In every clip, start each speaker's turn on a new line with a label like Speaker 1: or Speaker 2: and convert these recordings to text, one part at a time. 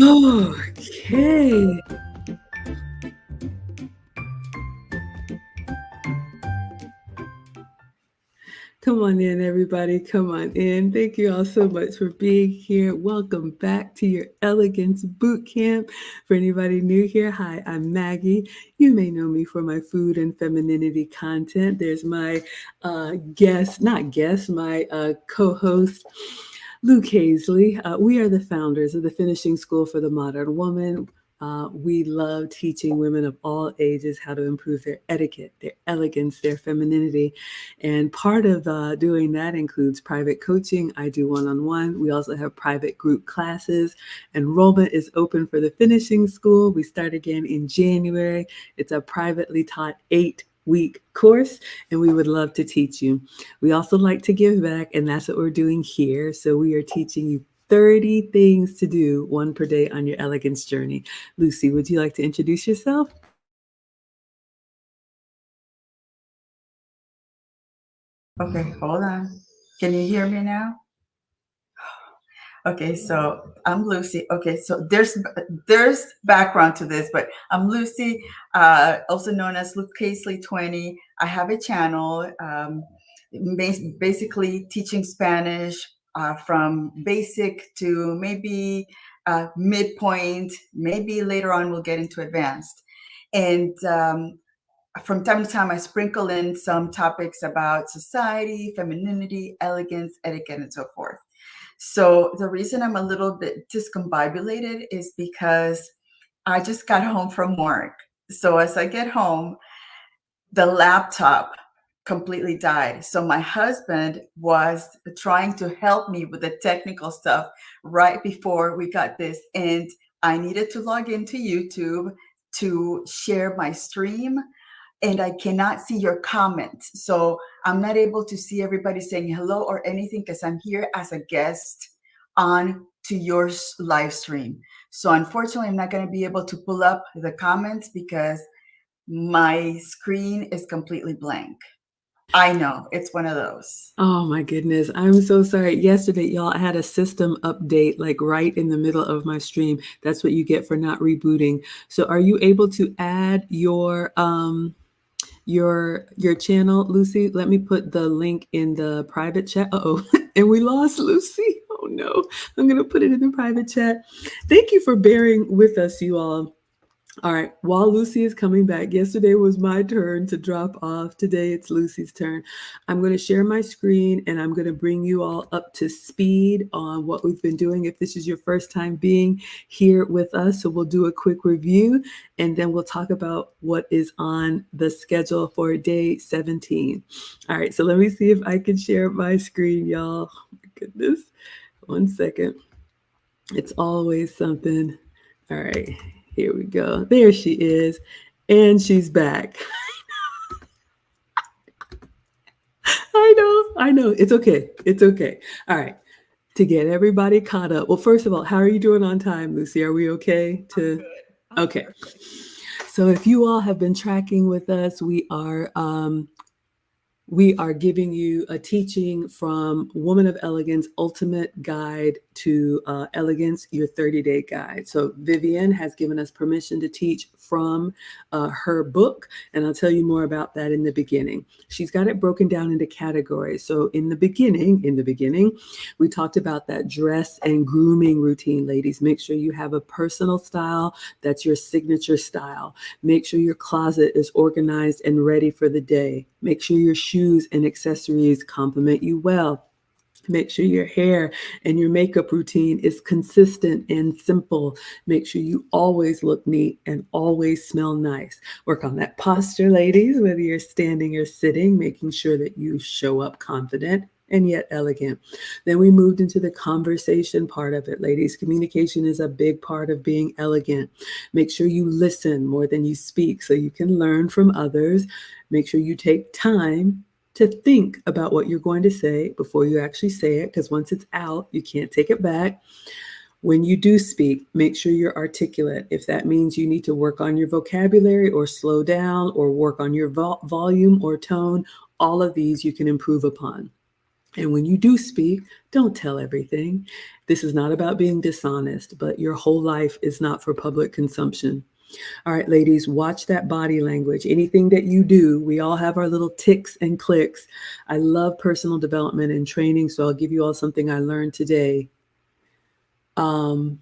Speaker 1: Okay. Come on in, everybody. Come on in. Thank you all so much for being here. Welcome back to your Elegance Boot Camp. For anybody new here, hi, I'm Maggie. You may know me for my food and femininity content. There's my my co host, Luke Hazley. We are the founders of the Finishing School for the Modern Woman. We love teaching women of all ages how to improve their etiquette, their elegance, their femininity. And part of doing that includes private coaching. I do one-on-one. We also have private group classes. Enrollment is open for the Finishing School. We start again in January. It's a privately taught 8-week course, and we would love to teach you. We also like to give back, and that's what we're doing here. So we are teaching you 30 things to do, one per day on your elegance journey. Lucy, would you like to introduce yourself?
Speaker 2: Okay, hold on. Can you hear me now? Okay, so I'm Lucy. Okay, so there's background to this, but I'm Lucy, also known as Luke Casely 20. I have a channel, basically teaching Spanish from basic to maybe midpoint. Maybe later on we'll get into advanced. And from time to time, I sprinkle in some topics about society, femininity, elegance, etiquette, and so forth. So the reason I'm a little bit discombobulated is because I just got home from work. So as I get home, the laptop completely died. So my husband was trying to help me with the technical stuff right before we got this. And I needed to log into YouTube to share my stream, and I cannot see your comments. So I'm not able to see everybody saying hello or anything because I'm here as a guest on to your live stream. So unfortunately, I'm not going to be able to pull up the comments because my screen is completely blank. I know it's one of those.
Speaker 1: Oh my goodness. I'm so sorry. Yesterday, y'all, I had a system update like right in the middle of my stream. That's what you get for not rebooting. So are you able to add your channel, Lucy? Let me put the link in the private chat. Uh-oh. And we lost Lucy. Oh no. I'm gonna put it in the private chat. Thank you for bearing with us, you all. All right, while Lucy is coming back, yesterday was my turn to drop off. Today it's Lucy's turn. I'm going to share my screen and I'm going to bring you all up to speed on what we've been doing if this is your first time being here with us. So we'll do a quick review and then we'll talk about what is on the schedule for day 17. All right, so let me see if I can share my screen, y'all. Oh my goodness. One second. It's always something. All right, here we go. There she is. And she's back. I know. It's okay. It's okay. All right. To get everybody caught up. Well, first of all, how are you doing on time, Lucy? Are we okay
Speaker 2: I'm
Speaker 1: to?
Speaker 2: good. I'm
Speaker 1: Okay.
Speaker 2: perfect.
Speaker 1: So if you all have been tracking with us, we are giving you a teaching from Woman of Elegance Ultimate Guide to Elegance, your 30-day guide. So Vivienne has given us permission to teach from her book, and I'll tell you more about that in the beginning. She's got it broken down into categories. So in the beginning, we talked about that dress and grooming routine, ladies. Make sure you have a personal style that's your signature style. Make sure your closet is organized and ready for the day. Make sure your shoes and accessories complement you well. Make sure your hair and your makeup routine is consistent and simple. Make sure you always look neat and always smell nice. Work on that posture, ladies, whether you're standing or sitting, making sure that you show up confident and yet elegant. Then we moved into the conversation part of it, ladies. Communication is a big part of being elegant. Make sure you listen more than you speak so you can learn from others. Make sure you take time to think about what you're going to say before you actually say it, because once it's out, you can't take it back. When you do speak, make sure you're articulate. If that means you need to work on your vocabulary or slow down or work on your volume or tone, all of these you can improve upon. And when you do speak, don't tell everything. This is not about being dishonest, but your whole life is not for public consumption. All right, ladies, watch that body language. Anything that you do, we all have our little ticks and clicks. I love personal development and training, so I'll give you all something I learned today. Um,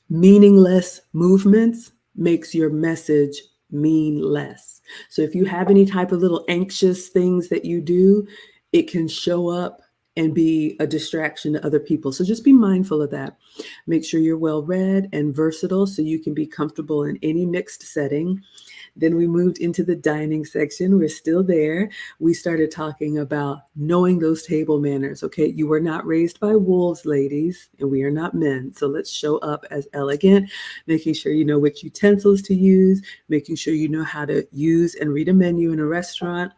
Speaker 1: Meaningless movements makes your message mean less. So if you have any type of little anxious things that you do, it can show up and be a distraction to other people. So just be mindful of that. Make sure you're well read and versatile so you can be comfortable in any mixed setting. Then we moved into the dining section. We're still there. We started talking about knowing those table manners. Okay, you were not raised by wolves, ladies, and we are not men. So let's show up as elegant, making sure you know which utensils to use, making sure you know how to use and read a menu in a restaurant.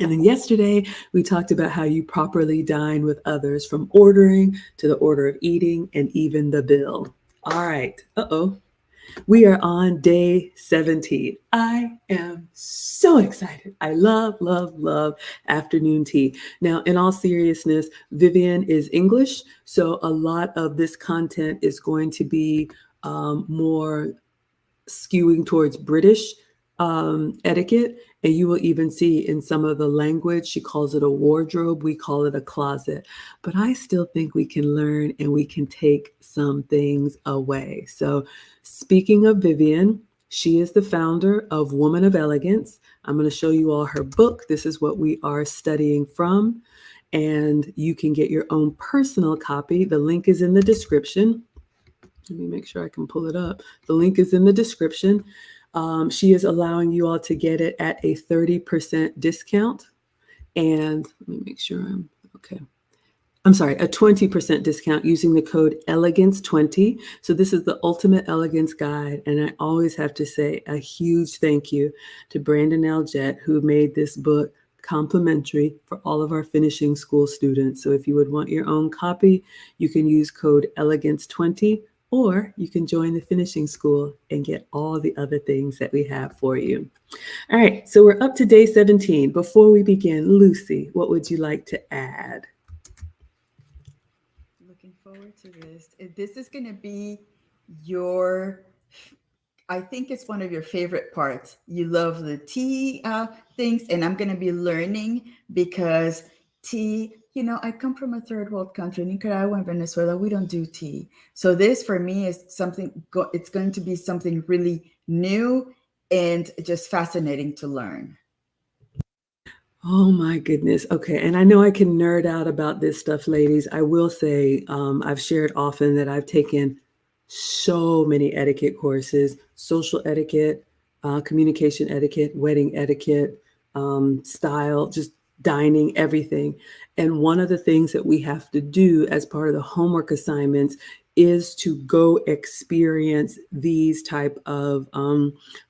Speaker 1: And then yesterday, we talked about how you properly dine with others, from ordering to the order of eating and even the bill. All right. We are on day 17. I am so excited. I love, love, love afternoon tea. Now, in all seriousness, Vivienne is English, so a lot of this content is going to be more skewing towards British etiquette. And you will even see in some of the language, she calls it a wardrobe, we call it a closet. But I still think we can learn and we can take some things away. So, speaking of Vivienne, she is the founder of Woman of Elegance. I'm going to show you all her book. This is what we are studying from. And you can get your own personal copy. The link is in the description. Let me make sure I can pull it up. The link is in the description. She is allowing you all to get it at a 30% discount. And let me make sure I'm okay. I'm sorry, a 20% discount using the code Elegance20. So this is the Ultimate Elegance Guide. And I always have to say a huge thank you to Brandon Aljet, who made this book complimentary for all of our finishing school students. So if you would want your own copy, you can use code Elegance20, or you can join the finishing school and get all the other things that we have for you. All right, so we're up to day 17. Before we begin, Lucy, what would you like to add?
Speaker 2: Looking forward to this. This is going to be your, I think it's one of your favorite parts. You love the tea things, and I'm going to be learning because tea, I come from a third world country, Nicaragua and Venezuela. We don't do tea. So this for me is something, it's going to be something really new and just fascinating to learn.
Speaker 1: Oh my goodness. Okay. And I know I can nerd out about this stuff, ladies. I will say, I've shared often that I've taken so many etiquette courses: social etiquette, communication etiquette, wedding etiquette, style, just dining, everything. And one of the things that we have to do as part of the homework assignments is to go experience these type of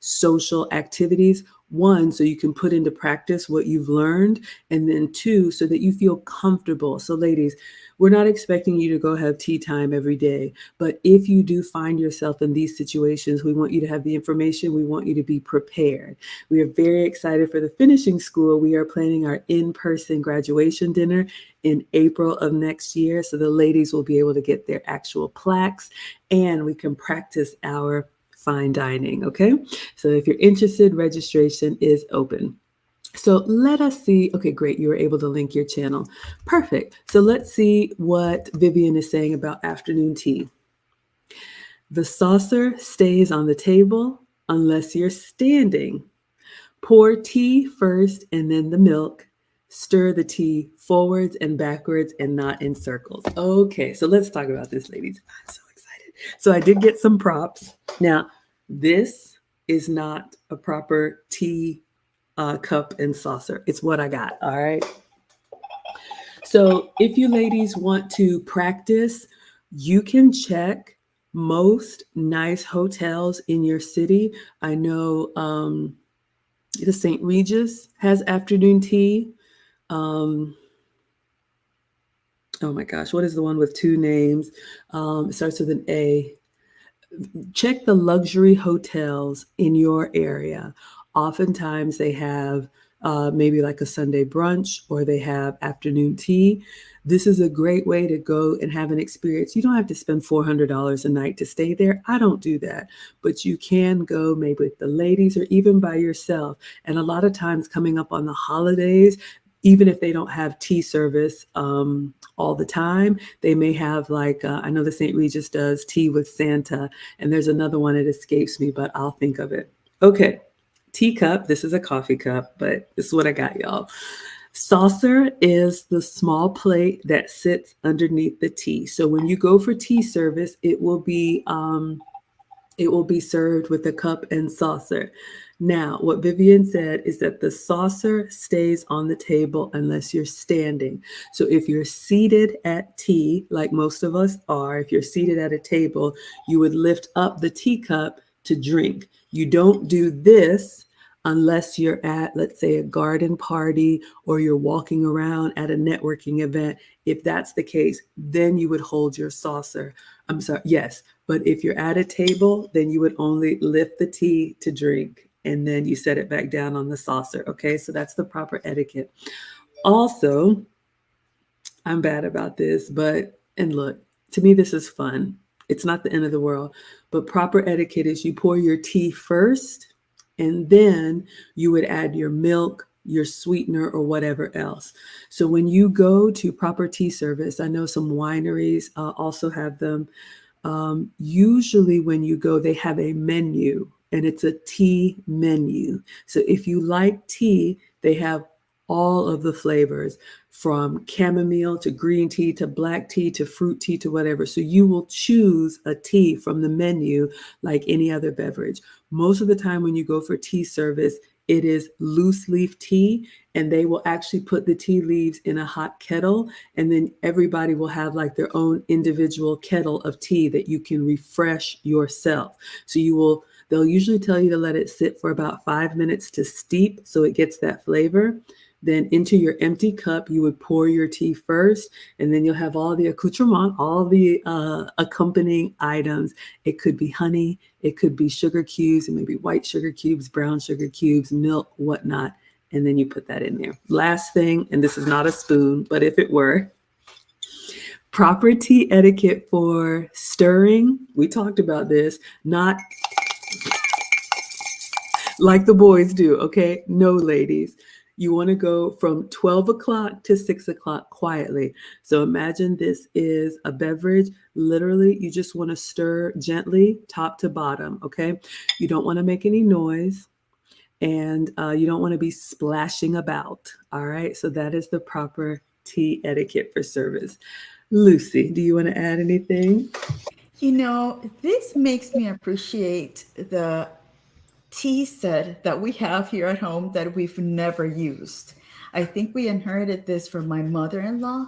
Speaker 1: social activities. One, so you can put into practice what you've learned, and then two, so that you feel comfortable. So ladies, we're not expecting you to go have tea time every day, but if you do find yourself in these situations, we want you to have the information. We want you to be prepared. We are very excited for the finishing school. We are planning our in-person graduation dinner in April of next year, so the ladies will be able to get their actual plaques, and we can practice our fine dining. Okay, so if you're interested, registration is open. So let us see. Okay, great. You were able to link your channel. Perfect. So let's see what Vivienne is saying about afternoon tea. The saucer stays on the table unless you're standing. Pour tea first and then the milk. Stir the tea forwards and backwards and not in circles. Okay, so let's talk about this, ladies. I'm so excited. So I did get some props. Now, this is not a proper tea cup and saucer. It's what I got. All right. So if you ladies want to practice, you can check most nice hotels in your city. I know the St. Regis has afternoon tea. Um, oh my gosh, what is the one with two names? It starts with an A. Check the luxury hotels in your area. Oftentimes they have maybe like a Sunday brunch, or they have afternoon tea. This is a great way to go and have an experience. You don't have to spend $400 a night to stay there. I don't do that, but you can go maybe with the ladies or even by yourself. And a lot of times coming up on the holidays, even if they don't have tea service all the time, they may have like, I know the St. Regis does tea with Santa, and there's another one that escapes me, but I'll think of it. Okay, teacup. This is a coffee cup, but this is what I got, y'all. Saucer is the small plate that sits underneath the tea. So when you go for tea service, it will be served with a cup and saucer. Now, what Vivienne said is that the saucer stays on the table unless you're standing. So if you're seated at tea, like most of us are, if you're seated at a table, you would lift up the teacup to drink. You don't do this unless you're at, let's say, a garden party or you're walking around at a networking event. If that's the case, then you would hold your saucer. I'm sorry, yes. But if you're at a table, then you would only lift the tea to drink and then you set it back down on the saucer. Okay, so that's the proper etiquette. Also, I'm bad about this, and look, to me, this is fun. It's not the end of the world, but proper etiquette is you pour your tea first and then you would add your milk, your sweetener, or whatever else. So when you go to proper tea service, I know some wineries also have them. Usually when you go, they have a menu and it's a tea menu. So if you like tea, they have all of the flavors from chamomile to green tea to black tea to fruit tea to whatever. So you will choose a tea from the menu like any other beverage. Most of the time when you go for tea service, it is loose leaf tea, and they will actually put the tea leaves in a hot kettle, and then everybody will have like their own individual kettle of tea that you can refresh yourself. So they'll usually tell you to let it sit for about 5 minutes to steep so it gets that flavor. Then into your empty cup, you would pour your tea first, and then you'll have all the accoutrement, all the accompanying items. It could be honey, it could be sugar cubes, and maybe white sugar cubes, brown sugar cubes, milk, whatnot. And then you put that in there. Last thing, and this is not a spoon, but if it were, proper tea etiquette for stirring. We talked about this, not like the boys do, okay? No, ladies. You want to go from 12 o'clock to 6 o'clock quietly. So imagine this is a beverage. Literally, you just want to stir gently, top to bottom, okay? You don't want to make any noise, and you don't want to be splashing about, all right? So that is the proper tea etiquette for service. Lucy, do you want to add anything?
Speaker 3: This makes me appreciate the tea set that we have here at home that we've never used. I think we inherited this from my mother-in-law,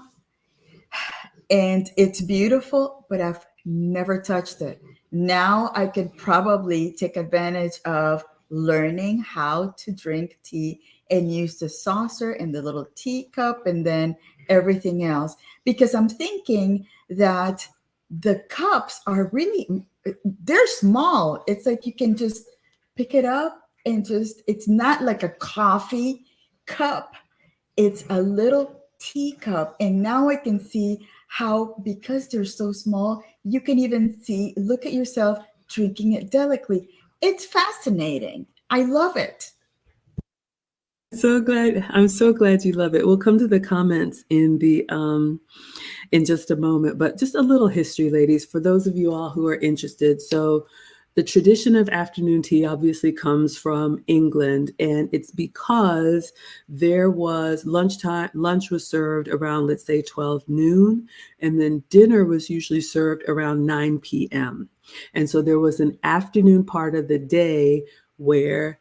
Speaker 3: and it's beautiful, but I've never touched it. Now I could probably take advantage of learning how to drink tea and use the saucer and the little teacup and then everything else, because I'm thinking that the cups are really, they're small. It's like you can just pick it up and it's not like a coffee cup, it's a little teacup. And now I can see how, because they're so small, you can even look at yourself drinking it delicately. It's fascinating. I love it.
Speaker 1: I'm so glad you love it. We'll come to the comments in just a moment, but just a little history, ladies, for those of you all who are interested. So the tradition of afternoon tea obviously comes from England, and it's because there was lunchtime. Lunch was served around, let's say, 12 noon, and then dinner was usually served around 9 p.m. And so there was an afternoon part of the day where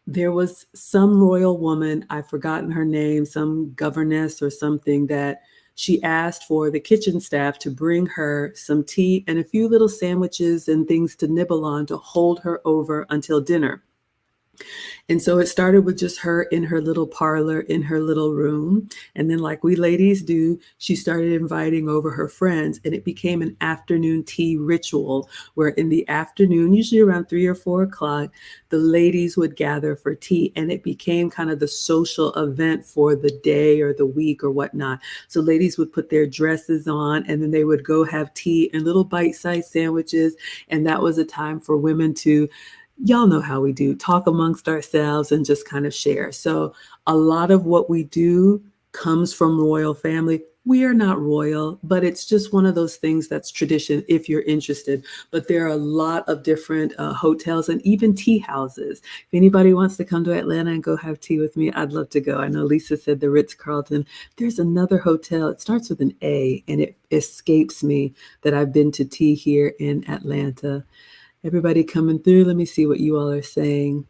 Speaker 1: there was some royal woman, I've forgotten her name, some governess or something, that she asked for the kitchen staff to bring her some tea and a few little sandwiches and things to nibble on to hold her over until dinner. And so it started with just her in her little parlor, in her little room. And then, like we ladies do, she started inviting over her friends, and it became an afternoon tea ritual where in the afternoon, usually around 3 or 4 o'clock, the ladies would gather for tea. And it became kind of the social event for the day or the week or whatnot. So ladies would put their dresses on and then they would go have tea and little bite sized sandwiches. And that was a time for women to, y'all know how we do, talk amongst ourselves and just kind of share. So a lot of what we do comes from royal family. We are not royal, but it's just one of those things that's tradition if you're interested. But there are a lot of different hotels and even tea houses. If anybody wants to come to Atlanta and go have tea with me, I'd love to go. I know Lisa said the Ritz-Carlton. There's another hotel. It starts with an A, and it escapes me that I've been to tea here in Atlanta. Everybody coming through. Let me see what you all are saying.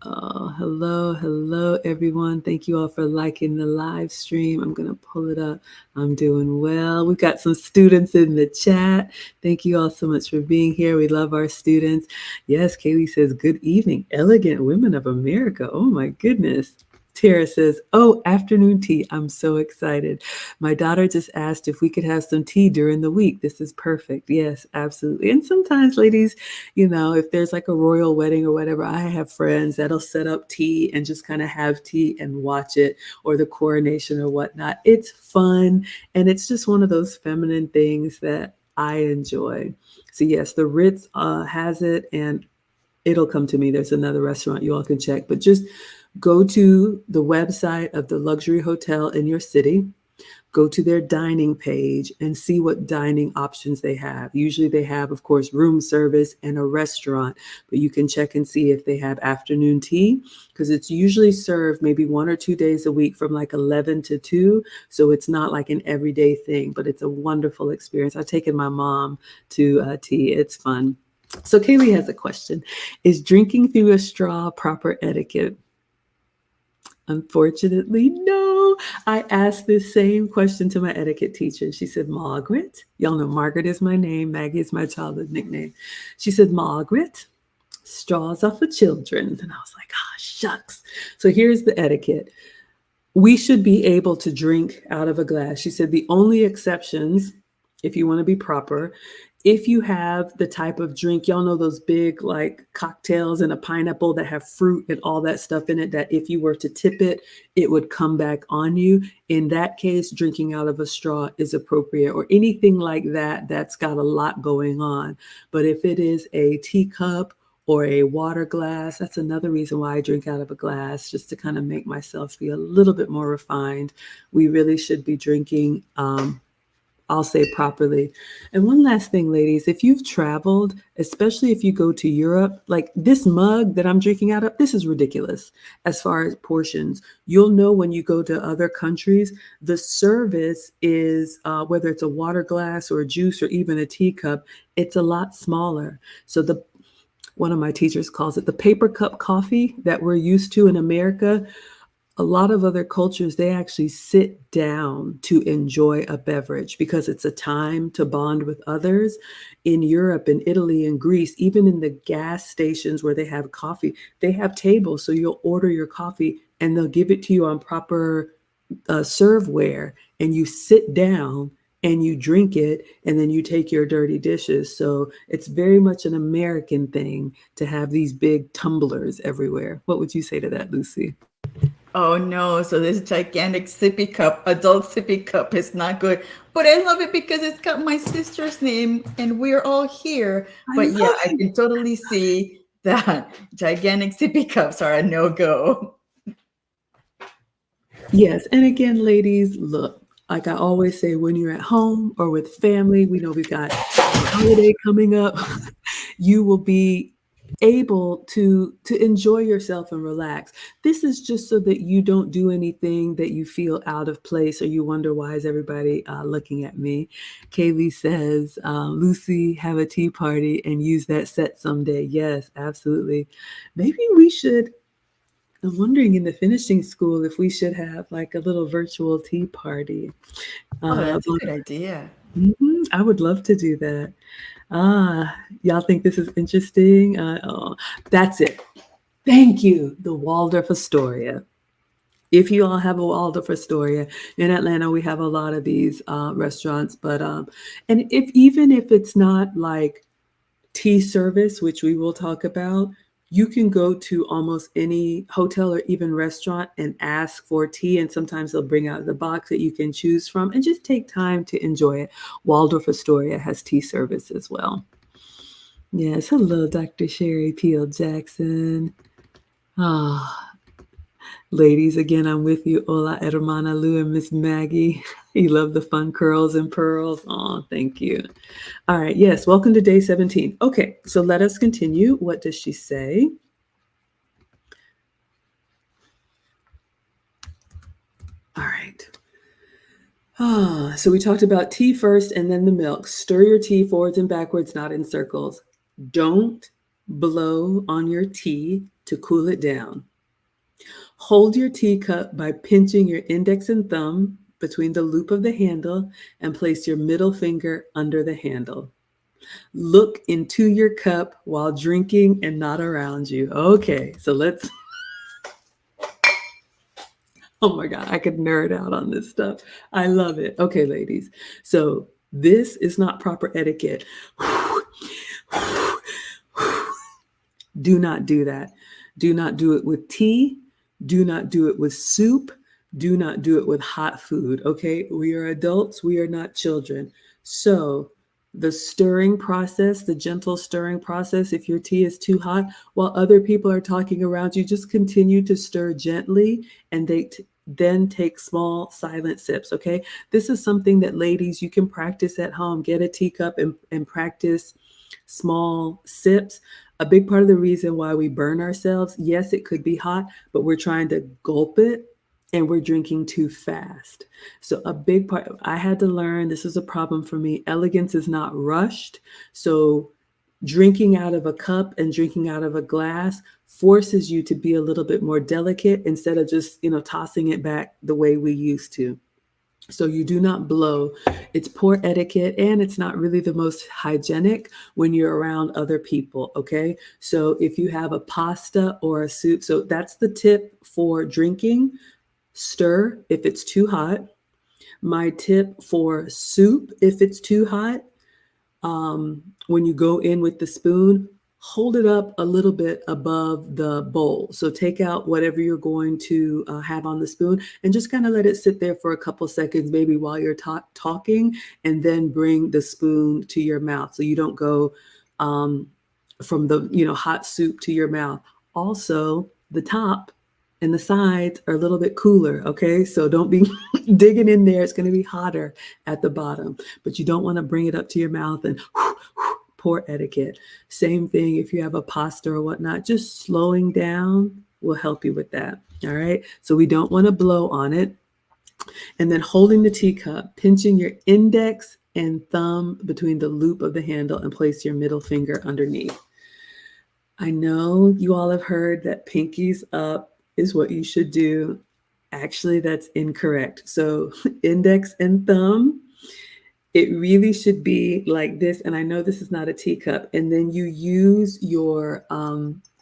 Speaker 1: Oh, hello, everyone. Thank you all for liking the live stream. I'm going to pull it up. I'm doing well. We've got some students in the chat. Thank you all so much for being here. We love our students. Yes, Kaylee says, good evening, elegant women of America. Oh my goodness. Tara says, oh, afternoon tea. I'm so excited. My daughter just asked if we could have some tea during the week. This is perfect. Yes, absolutely. And sometimes, ladies, if there's like a royal wedding or whatever, I have friends that'll set up tea and just kind of have tea and watch it, or the coronation or whatnot. It's fun. And it's just one of those feminine things that I enjoy. So yes, the Ritz has it, and it'll come to me. There's another restaurant you all can check, but just go to the website of the luxury hotel in your city, go to their dining page and see what dining options they have. Usually they have, of course, room service and a restaurant, but you can check and see if they have afternoon tea, because it's usually served maybe 1 or 2 days a week from like 11 to 2. So it's not like an everyday thing, but it's a wonderful experience. I've taken my mom to tea. It's fun. So Kaylee has a question. Is drinking through a straw proper etiquette? Unfortunately, no. I asked this same question to my etiquette teacher. She said, Margaret, y'all know Margaret is my name. Maggie is my childhood nickname. She said, Margaret, straws are for children. And I was like, shucks. So here's the etiquette. We should be able to drink out of a glass. She said the only exceptions, if you want to be proper, if you have the type of drink, y'all know those big like cocktails and a pineapple that have fruit and all that stuff in it, that if you were to tip it, it would come back on you. In that case, drinking out of a straw is appropriate, or anything like that that's got a lot going on. But if it is a teacup or a water glass, that's another reason why I drink out of a glass, just to kind of make myself feel a little bit more refined. We really should be drinking I'll say properly. And one last thing, ladies, if you've traveled, especially if you go to Europe, like this mug that I'm drinking out of, this is ridiculous as far as portions. You'll know when you go to other countries, the service is, whether it's a water glass or a juice or even a teacup, it's a lot smaller. So one of my teachers calls it the paper cup coffee that we're used to in America. A lot of other cultures, they actually sit down to enjoy a beverage because it's a time to bond with others. In Europe, in Italy, and Greece, even in the gas stations where they have coffee, they have tables. So you'll order your coffee and they'll give it to you on proper serveware, and you sit down and you drink it, and then you take your dirty dishes. So it's very much an American thing to have these big tumblers everywhere. What would you say to that, Lucy?
Speaker 3: Oh no, so this gigantic sippy cup, adult sippy cup is not good. But I love it because it's got my sister's name and we're all here. But yeah, I can totally see that gigantic sippy cups are a no-go.
Speaker 1: Yes. And again, ladies, look, like I always say, when you're at home or with family, we know we've got a holiday coming up, you will be able to enjoy yourself and relax. This is just so that you don't do anything that you feel out of place or you wonder, why is everybody looking at me? Kaylee says, Lucy, have a tea party and use that set someday. Yes, absolutely. Maybe we should. I'm wondering in the finishing school if we should have like a little virtual tea party.
Speaker 3: Oh, that's a good idea.
Speaker 1: I would love to do that. Y'all think this is interesting? That's it. Thank you. The Waldorf Astoria. If you all have a Waldorf Astoria in Atlanta, we have a lot of these restaurants. But and even if it's not like tea service, which we will talk about, you can go to almost any hotel or even restaurant and ask for tea. And sometimes they'll bring out the box that you can choose from and just take time to enjoy it. Waldorf Astoria has tea service as well. Yes. Hello, Dr. Sherry Peel Jackson. Ah, ladies, again, I'm with you. Hola, hermana Lou and Miss Maggie. You love the fun curls and pearls. Oh, thank you. All right. Yes. Welcome to day 17. Okay. So let us continue. What does she say? All right. So we talked about tea first and then the milk. Stir your tea forwards and backwards, not in circles. Don't blow on your tea to cool it down. Hold your teacup by pinching your index and thumb between the loop of the handle and place your middle finger under the handle. Look into your cup while drinking and not around you. Okay, so let's, oh my God, I could nerd out on this stuff. I love it. Okay, ladies. So this is not proper etiquette. Do not do that. Do not do it with tea. Do not do it with soup. Do not do it with hot food. Okay, we are adults. We are not children. So the stirring process, the gentle stirring process, if your tea is too hot, while other people are talking around you, just continue to stir gently and then take small silent sips. Okay, this is something that ladies, you can practice at home. Get a teacup and practice small sips. A big part of the reason why we burn ourselves, yes, it could be hot, but we're trying to gulp it and we're drinking too fast. So a big part, I had to learn, this is a problem for me. Elegance is not rushed. So drinking out of a cup and drinking out of a glass forces you to be a little bit more delicate instead of just, tossing it back the way we used to. So you do not blow. It's poor etiquette and it's not really the most hygienic when you're around other people, okay? So if you have a pasta or a soup, so that's the tip for drinking. Stir if it's too hot. My tip for soup, if it's too hot, when you go in with the spoon, hold it up a little bit above the bowl. So take out whatever you're going to have on the spoon and just kind of let it sit there for a couple seconds, maybe while you're talking, and then bring the spoon to your mouth. So you don't go from the hot soup to your mouth. Also, the top and the sides are a little bit cooler, okay? So don't be digging in there. It's going to be hotter at the bottom, but you don't want to bring it up to your mouth and poor etiquette. Same thing if you have a pasta or whatnot, just slowing down will help you with that, all right? So we don't want to blow on it. And then holding the teacup, pinching your index and thumb between the loop of the handle and place your middle finger underneath. I know you all have heard that pinkies up is what you should do. Actually, that's incorrect. So index and thumb, it really should be like this. And I know this is not a teacup. And then you use your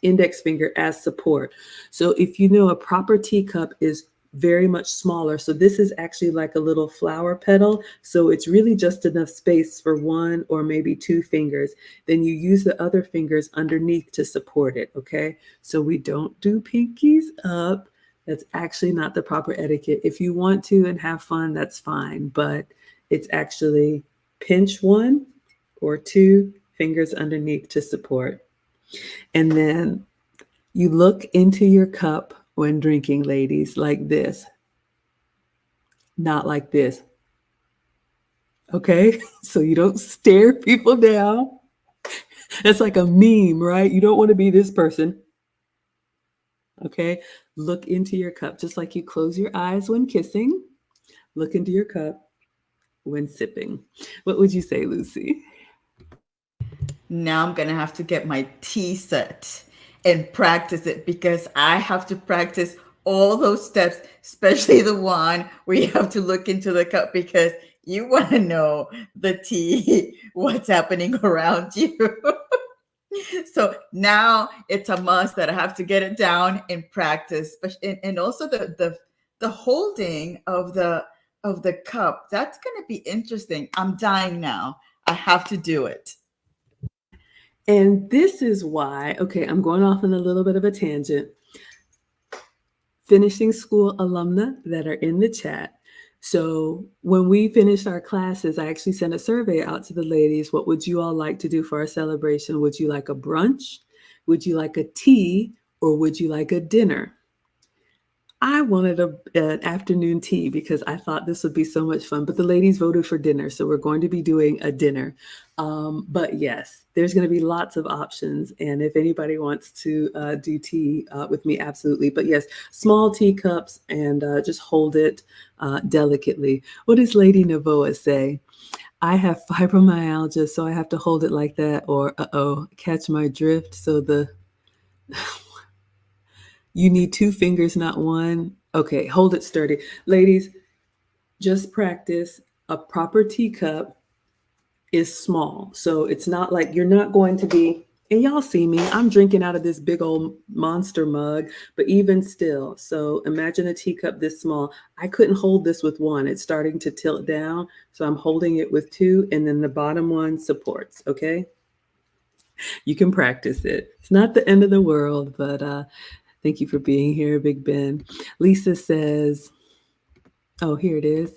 Speaker 1: index finger as support. So if you know a proper teacup is very much smaller. So this is actually like a little flower petal. So it's really just enough space for one or maybe two fingers. Then you use the other fingers underneath to support it. Okay. So we don't do pinkies up. That's actually not the proper etiquette. If you want to and have fun, that's fine. But it's actually pinch one or two fingers underneath to support. And then you look into your cup when drinking, ladies, like this, not like this. Okay, so you don't stare people down. That's like a meme, right? You don't want to be this person. Okay, look into your cup, just like you close your eyes when kissing. Look into your cup when sipping. What would you say, Lucy?
Speaker 3: Now I'm going to have to get my tea set and practice it because I have to practice all those steps, especially the one where you have to look into the cup because you want to know the tea, what's happening around you. So now it's a must that I have to get it down in practice. But and also the holding of the cup, that's going to be interesting. I'm dying now. I have to do it.
Speaker 1: And this is why, okay, I'm going off on a little bit of a tangent. Finishing school alumna that are in the chat. So when we finished our classes, I actually sent a survey out to the ladies. What would you all like to do for our celebration? Would you like a brunch? Would you like a tea? Or would you like a dinner? I wanted an afternoon tea because I thought this would be so much fun, but the ladies voted for dinner. So we're going to be doing a dinner. But yes, there's going to be lots of options. And if anybody wants to do tea with me, absolutely. But yes, small teacups and just hold it delicately. What does Lady Navoa say? I have fibromyalgia, so I have to hold it like that. Or, catch my drift. So you need 2 fingers, not one. Okay, hold it sturdy. Ladies, just practice. A proper teacup is small. So it's not like you're not going to be, and y'all see me, I'm drinking out of this big old monster mug, but even still. So imagine a teacup this small. I couldn't hold this with one. It's starting to tilt down. So I'm holding it with 2, and then the bottom one supports, okay? You can practice it. It's not the end of the world, but thank you for being here, Big Ben. Lisa says, oh, here it is.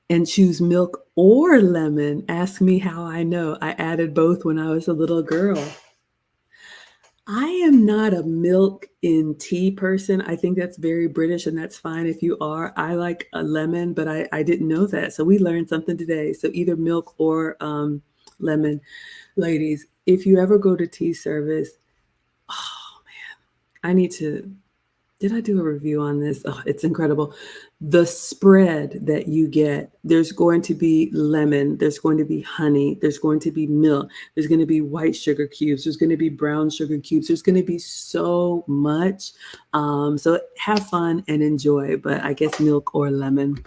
Speaker 1: And choose milk or lemon. Ask me how I know. I added both when I was a little girl. I am not a milk in tea person. I think that's very British, and that's fine if you are. I like a lemon, but I didn't know that. So we learned something today. So either milk or lemon. Ladies, if you ever go to tea service, oh man, I need to, did I do a review on this? Oh, it's incredible. The spread that you get, there's going to be lemon, there's going to be honey, there's going to be milk, there's going to be white sugar cubes, there's going to be brown sugar cubes, there's going to be so much. So have fun and enjoy, but I guess milk or lemon.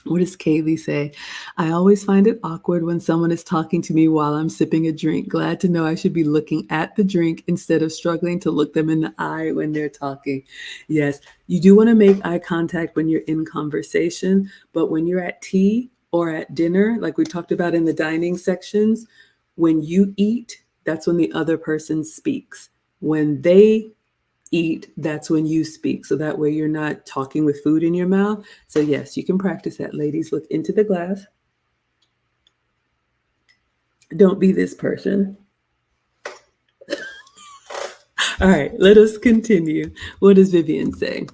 Speaker 1: What does Kaylee say? I always find it awkward when someone is talking to me while I'm sipping a drink. Glad to know I should be looking at the drink instead of struggling to look them in the eye when they're talking. Yes, you do want to make eye contact when you're in conversation, but when you're at tea or at dinner, like we talked about in the dining sections, when you eat, that's when the other person speaks. When they eat, that's when you speak. So that way you're not talking with food in your mouth. So yes, you can practice that, ladies. Look into the glass. Don't be this person. All right, let us continue. What does Vivienne say?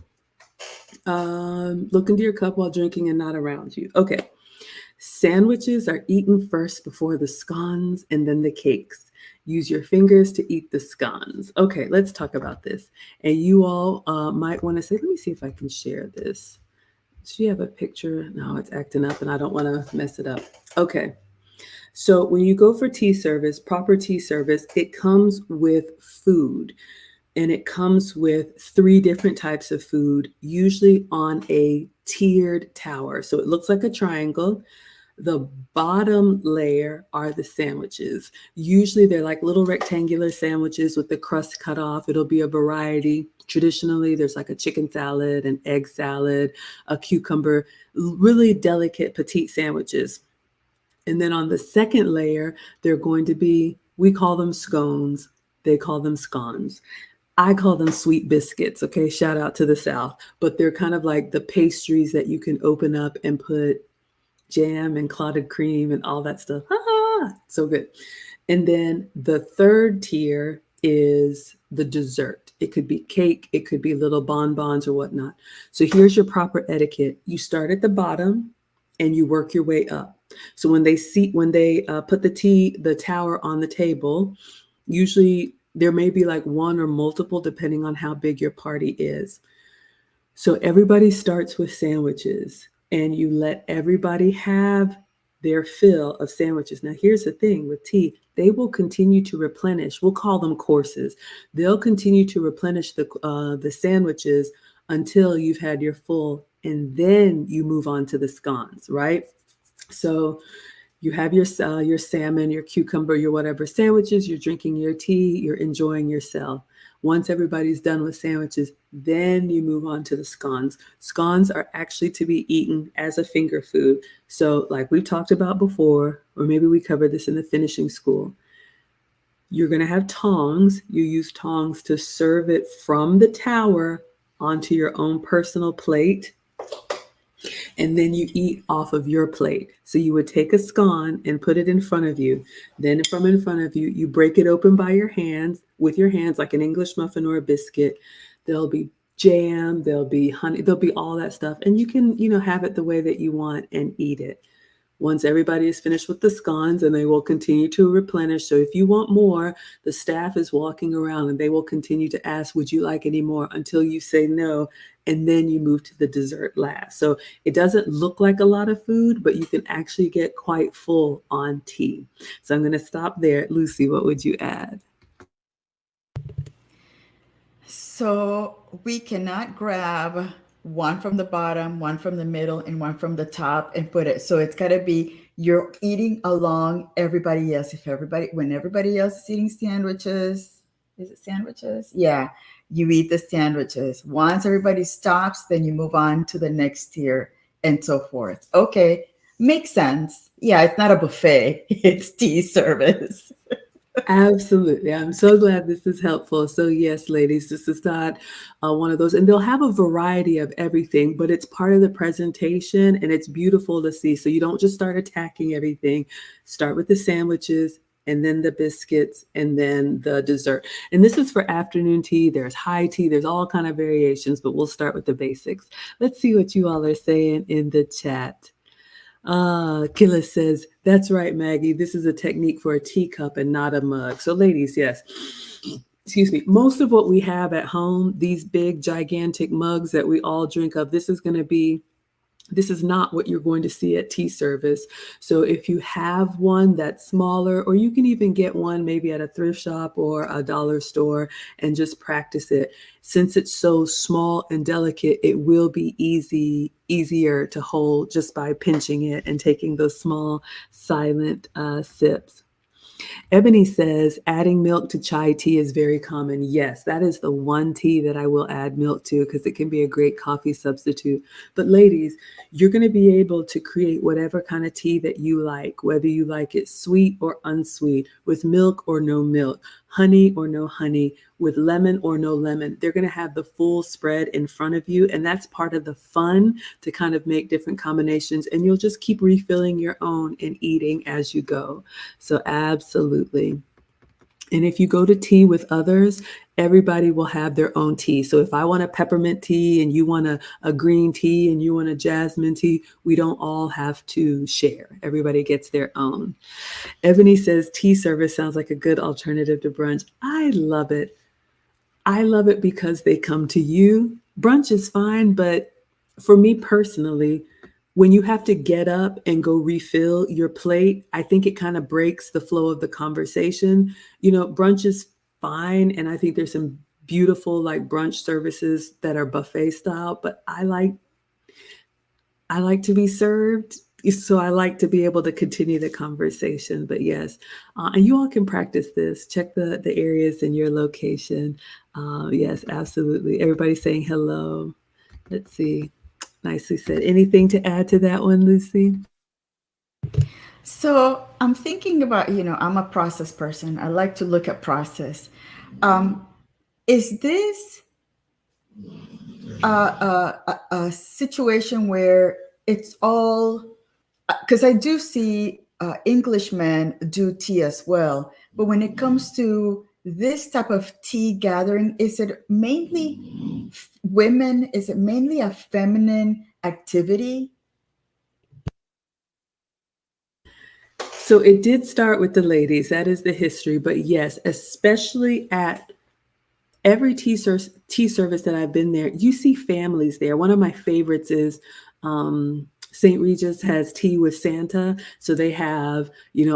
Speaker 1: Look into your cup while drinking and not around you. Okay. Sandwiches are eaten first before the scones and then the cakes. Use your fingers to eat the scones. Okay, let's talk about this. And you all might want to say, let me see if I can share this. Does she have a picture? No, it's acting up and I don't want to mess it up. Okay. So when you go for tea service, proper tea service, it comes with food. And it comes with 3 different types of food, usually on a tiered tower. So it looks like a triangle. The bottom layer are the sandwiches. Usually they're like little rectangular sandwiches with the crust cut off. It'll be a variety. Traditionally, there's like a chicken salad, an egg salad, a cucumber, really delicate petite sandwiches. And then on the second layer, they're going to be, we call them scones. They call them scones. I call them sweet biscuits. Okay, shout out to the South. But they're kind of like the pastries that you can open up and put jam and clotted cream and all that stuff. So good. And then the third tier is the dessert. It could be cake, it could be little bonbons or whatnot. So here's your proper etiquette. You start at the bottom and you work your way up. So when they put the tower on the table, usually there may be like one or multiple depending on how big your party is. So everybody starts with sandwiches and you let everybody have their fill of sandwiches. Now, here's the thing with tea, they will continue to replenish. We'll call them courses. They'll continue to replenish the sandwiches until you've had your full, and then you move on to the scones, right? So You have your salmon, your cucumber, your whatever sandwiches, you're drinking your tea, you're enjoying yourself. Once everybody's done with sandwiches, then you move on to the scones. Scones are actually to be eaten as a finger food. So, like we've talked about before, or maybe we covered this in the finishing school, you're going to have tongs. You use tongs to serve it from the tower onto your own personal plate, and then you eat off of your plate. So you would take a scone and put it in front of you. Then from in front of you, you break it open by your hands, with your hands, like an English muffin or a biscuit. There'll be jam, there'll be honey, there'll be all that stuff. And you can, have it the way that you want and eat it. Once everybody is finished with the scones, and they will continue to replenish. So if you want more, the staff is walking around and they will continue to ask, would you like any more, until you say no. And then you move to the dessert last. So it doesn't look like a lot of food, but you can actually get quite full on tea. So I'm going to stop there. Lucy, what would you add?
Speaker 3: So we cannot grab one from the bottom, one from the middle, and one from the top and put it. So it's got to be you're eating along everybody else. When everybody else is eating sandwiches, is it sandwiches? Yeah, you eat the sandwiches. Once everybody stops, then you move on to the next tier and so forth. Okay, makes sense. Yeah, it's not a buffet. It's tea service.
Speaker 1: Absolutely. I'm so glad this is helpful. So yes, ladies, this is not one of those, and they'll have a variety of everything, but it's part of the presentation and it's beautiful to see. So you don't just start attacking everything. Start with the sandwiches and then the biscuits and then the dessert. And this is for afternoon tea. There's high tea. There's all kind of variations, but we'll start with the basics. Let's see what you all are saying in the chat. Killa says, that's right, Maggie. This is a technique for a teacup and not a mug. So ladies, yes, excuse me, most of what we have at home, these big, gigantic mugs that we all drink of, this is not what you're going to see at tea service. So if you have one that's smaller, or you can even get one maybe at a thrift shop or a dollar store and just practice it. Since it's so small and delicate, it will be easier to hold just by pinching it and taking those small, silent sips. Ebony says, adding milk to chai tea is very common. Yes, that is the one tea that I will add milk to, because it can be a great coffee substitute. But ladies, you're going to be able to create whatever kind of tea that you like, whether you like it sweet or unsweet, with milk or no milk, honey or no honey, with lemon or no lemon. They're going to have the full spread in front of you. And that's part of the fun, to kind of make different combinations. And you'll just keep refilling your own and eating as you go. So absolutely. And if you go to tea with others, everybody will have their own tea. So if I want a peppermint tea and you want a green tea and you want a jasmine tea, we don't all have to share. Everybody gets their own. Ebony says, tea service sounds like a good alternative to brunch. I love it. I love it because they come to you. Brunch is fine, but for me personally, when you have to get up and go refill your plate, I think it kind of breaks the flow of the conversation. Brunch is fine. And I think there's some beautiful like brunch services that are buffet style, but I like to be served. So I like to be able to continue the conversation. But yes, and you all can practice this. Check the areas in your location. Yes, absolutely. Everybody's saying hello. Let's see. Nicely said. Anything to add to that one, Lucy?
Speaker 3: So I'm thinking about, I'm a process person. I like to look at process. Is this a situation where it's all, because I do see Englishmen do tea as well, but when it comes to this type of tea gathering, is it mainly women? Is it mainly a feminine activity?
Speaker 1: So it did start with the ladies. That is the history. But yes, especially at every tea service that I've been there, you see families there. One of my favorites is St. Regis has tea with Santa. So they have,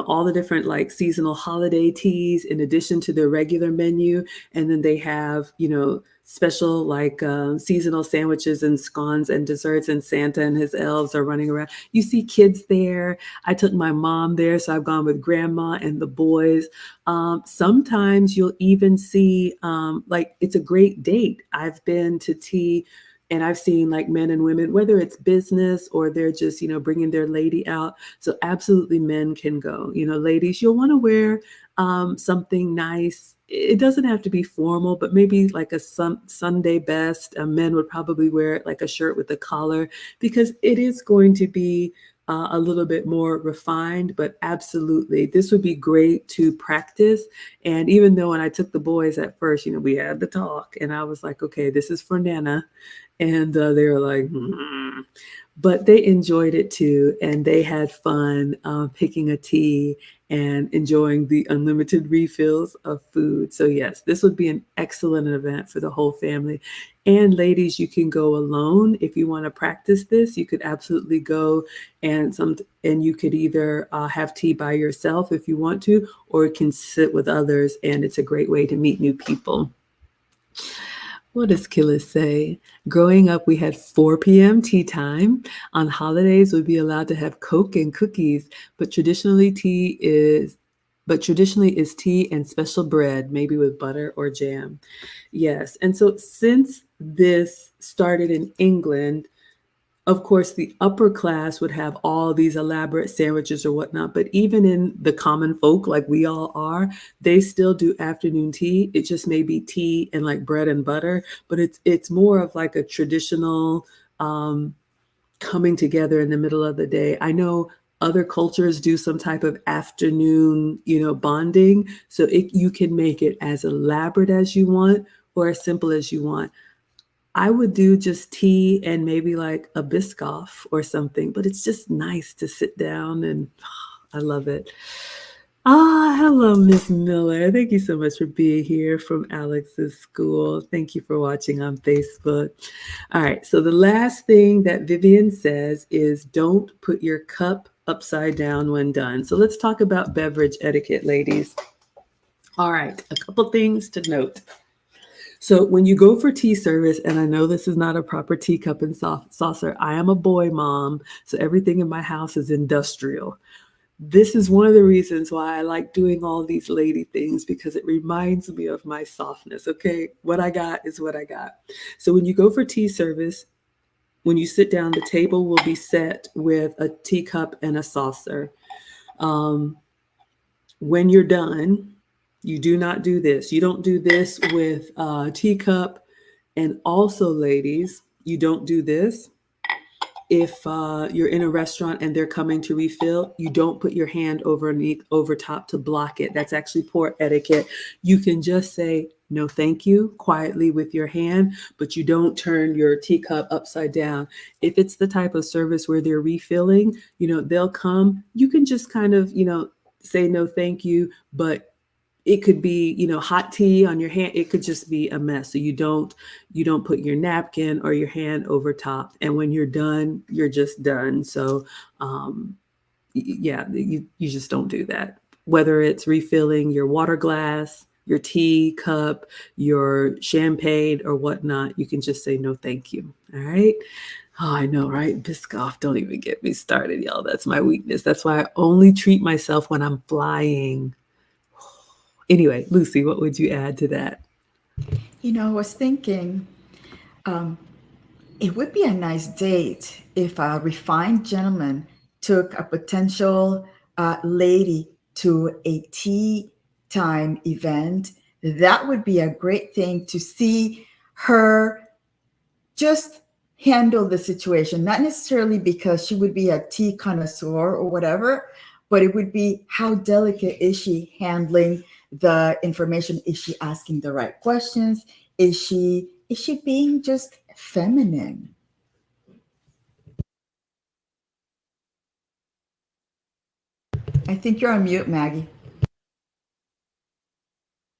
Speaker 1: all the different like seasonal holiday teas in addition to their regular menu. And then they have, special like seasonal sandwiches and scones and desserts, and Santa and his elves are running around. You see kids there. I took my mom there, so I've gone with grandma and the boys. Sometimes you'll even see like it's a great date. I've been to tea and I've seen like men and women, whether it's business or they're just, bringing their lady out. So absolutely men can go. Ladies, you'll want to wear something nice. It doesn't have to be formal, but maybe like a Sunday best. Men would probably wear it like a shirt with a collar, because it is going to be a little bit more refined. But absolutely, this would be great to practice. And even though when I took the boys at first, we had the talk and I was like, okay, this is for Nana. And they were like, but they enjoyed it too. And they had fun picking a tea and enjoying the unlimited refills of food. So yes, this would be an excellent event for the whole family. And ladies, you can go alone if you want to practice this. You could absolutely go and you could either have tea by yourself if you want to, or you can sit with others. And it's a great way to meet new people. What does Killis say? Growing up, we had 4 p.m. tea time. On holidays, we'd be allowed to have Coke and cookies, but traditionally is tea and special bread, maybe with butter or jam. Yes. And so since this started in England, of course, the upper class would have all these elaborate sandwiches or whatnot, but even in the common folk, like we all are, they still do afternoon tea. It just may be tea and like bread and butter, but it's more of like a traditional coming together in the middle of the day. I know other cultures do some type of afternoon, bonding. So you can make it as elaborate as you want or as simple as you want. I would do just tea and maybe like a Biscoff or something, but it's just nice to sit down and I love it. Hello, Miss Miller. Thank you so much for being here from Alex's school. Thank you for watching on Facebook. All right, so the last thing that Vivienne says is don't put your cup upside down when done. So let's talk about beverage etiquette, ladies. All right, a couple things to note. So when you go for tea service, and I know this is not a proper teacup and saucer, I am a boy mom, so everything in my house is industrial. This is one of the reasons why I like doing all these lady things, because it reminds me of my softness, okay? What I got is what I got. So when you go for tea service, when you sit down, the table will be set with a teacup and a saucer. When you're done, you do not do this. You don't do this with a teacup. And also, ladies, you don't do this. If you're in a restaurant and they're coming to refill, you don't put your hand over top to block it. That's actually poor etiquette. You can just say, no, thank you, quietly with your hand, but you don't turn your teacup upside down. If it's the type of service where they're refilling, they'll come. You can just kind of, say no, thank you, but it could be, hot tea on your hand. It could just be a mess. So you don't put your napkin or your hand over top. And when you're done, you're just done. So yeah, you just don't do that. Whether it's refilling your water glass, your tea cup, your champagne or whatnot, you can just say no, thank you. All right. Oh, I know, right? Biscoff, don't even get me started, y'all. That's my weakness. That's why I only treat myself when I'm flying. Anyway, Lucy, what would you add to that?
Speaker 3: I was thinking it would be a nice date if a refined gentleman took a potential lady to a tea time event. That would be a great thing to see her just handle the situation, not necessarily because she would be a tea connoisseur or whatever, but it would be how delicate is she handling the information? Is she asking the right questions? Is she being just feminine? I think you're on mute, Maggie.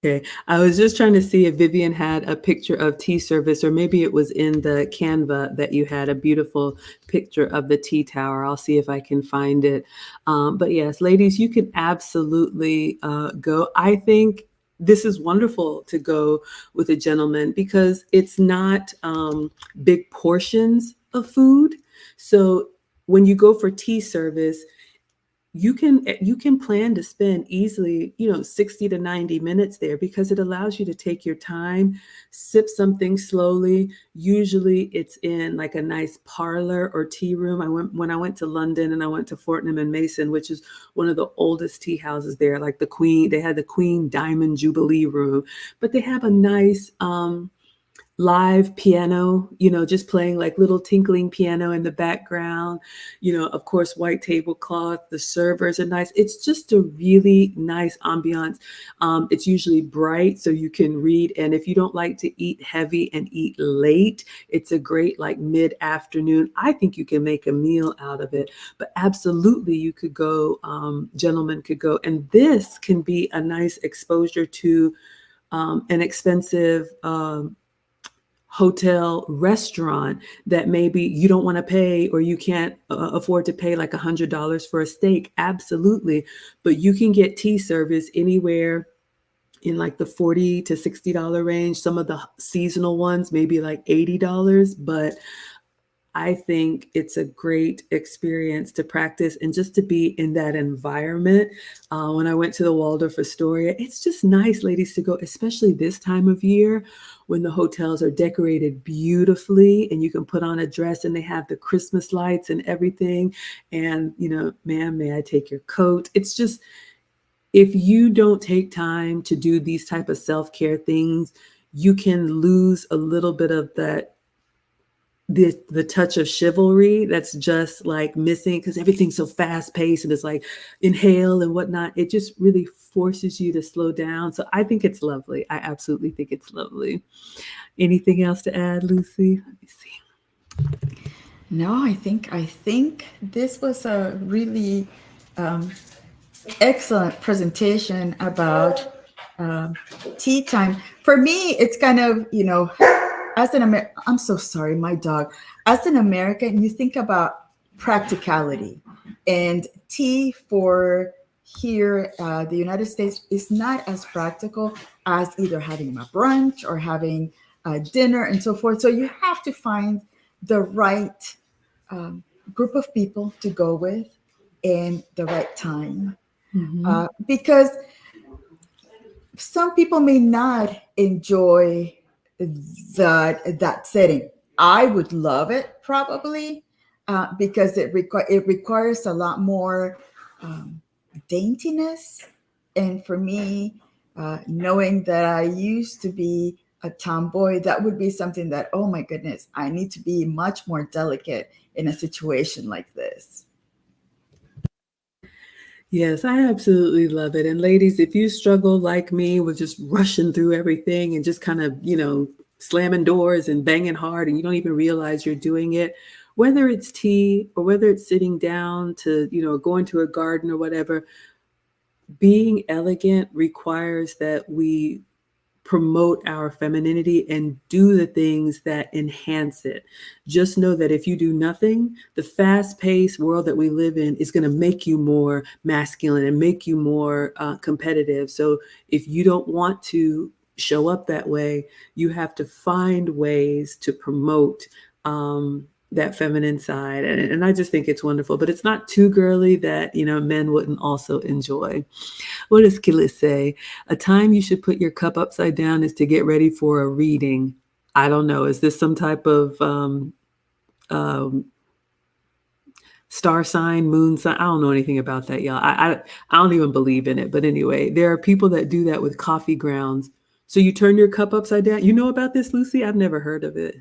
Speaker 1: Okay. I was just trying to see if Vivienne had a picture of tea service, or maybe it was in the Canva that you had a beautiful picture of the tea tower. I'll see if I can find it. But yes, ladies, you can absolutely go. I think this is wonderful to go with a gentleman because it's not big portions of food. So when you go for tea service, you can plan to spend easily 60 to 90 minutes there because it allows you to take your time, sip something slowly. Usually it's in like a nice parlor or tea room. When I went to London, and I went to Fortnum and Mason, which is one of the oldest tea houses there, like they had the Queen Diamond Jubilee room, but they have a nice live piano, just playing like little tinkling piano in the background, of course, white tablecloth, the servers are nice. It's just a really nice ambiance. It's usually bright so you can read. And if you don't like to eat heavy and eat late, it's a great like mid-afternoon. I think you can make a meal out of it, but absolutely you could go, gentlemen could go. And this can be a nice exposure to an expensive hotel restaurant that maybe you don't want to pay, or you can't afford to pay like $100 for a steak. Absolutely. But you can get tea service anywhere in like the $40 to $60 range. Some of the seasonal ones maybe like $80, but I think it's a great experience to practice and just to be in that environment. When I went to the Waldorf Astoria, it's just nice, ladies, to go, especially this time of year when the hotels are decorated beautifully and you can put on a dress and they have the Christmas lights and everything. And, ma'am, may I take your coat? It's just, if you don't take time to do these type of self-care things, you can lose a little bit of the touch of chivalry that's just like missing because everything's so fast paced and it's like inhale and whatnot. It just really forces you to slow down. So I think it's lovely. I absolutely think it's lovely. Anything else to add, Lucy? Let me see.
Speaker 3: No, I think this was a really excellent presentation about tea time. For me, it's kind of, as an American, I'm so sorry, my dog. As an American, you think about practicality, and tea for here, the United States, is not as practical as either having a brunch or having a dinner and so forth. So you have to find the right group of people to go with and the right time.
Speaker 1: Mm-hmm.
Speaker 3: Because some people may not enjoy that setting. I would love it probably because it requires a lot more daintiness. And for me, knowing that I used to be a tomboy, that would be something that, oh my goodness, I need to be much more delicate in a situation like this.
Speaker 1: Yes, I absolutely love it. And ladies, if you struggle like me with just rushing through everything and just kind of, slamming doors and banging hard and you don't even realize you're doing it, whether it's tea or whether it's sitting down to, going to a garden or whatever, being elegant requires that we promote our femininity and do the things that enhance it. Just know that if you do nothing, the fast-paced world that we live in is going to make you more masculine and make you more competitive. So if you don't want to show up that way, you have to find ways to promote that feminine side. And I just think it's wonderful, but it's not too girly that, men wouldn't also enjoy. What does Killa say? A time you should put your cup upside down is to get ready for a reading. I don't know. Is this some type of star sign, moon sign? I don't know anything about that, y'all. I don't even believe in it. But anyway, there are people that do that with coffee grounds. So you turn your cup upside down. You know about this, Lucy? I've never heard of it.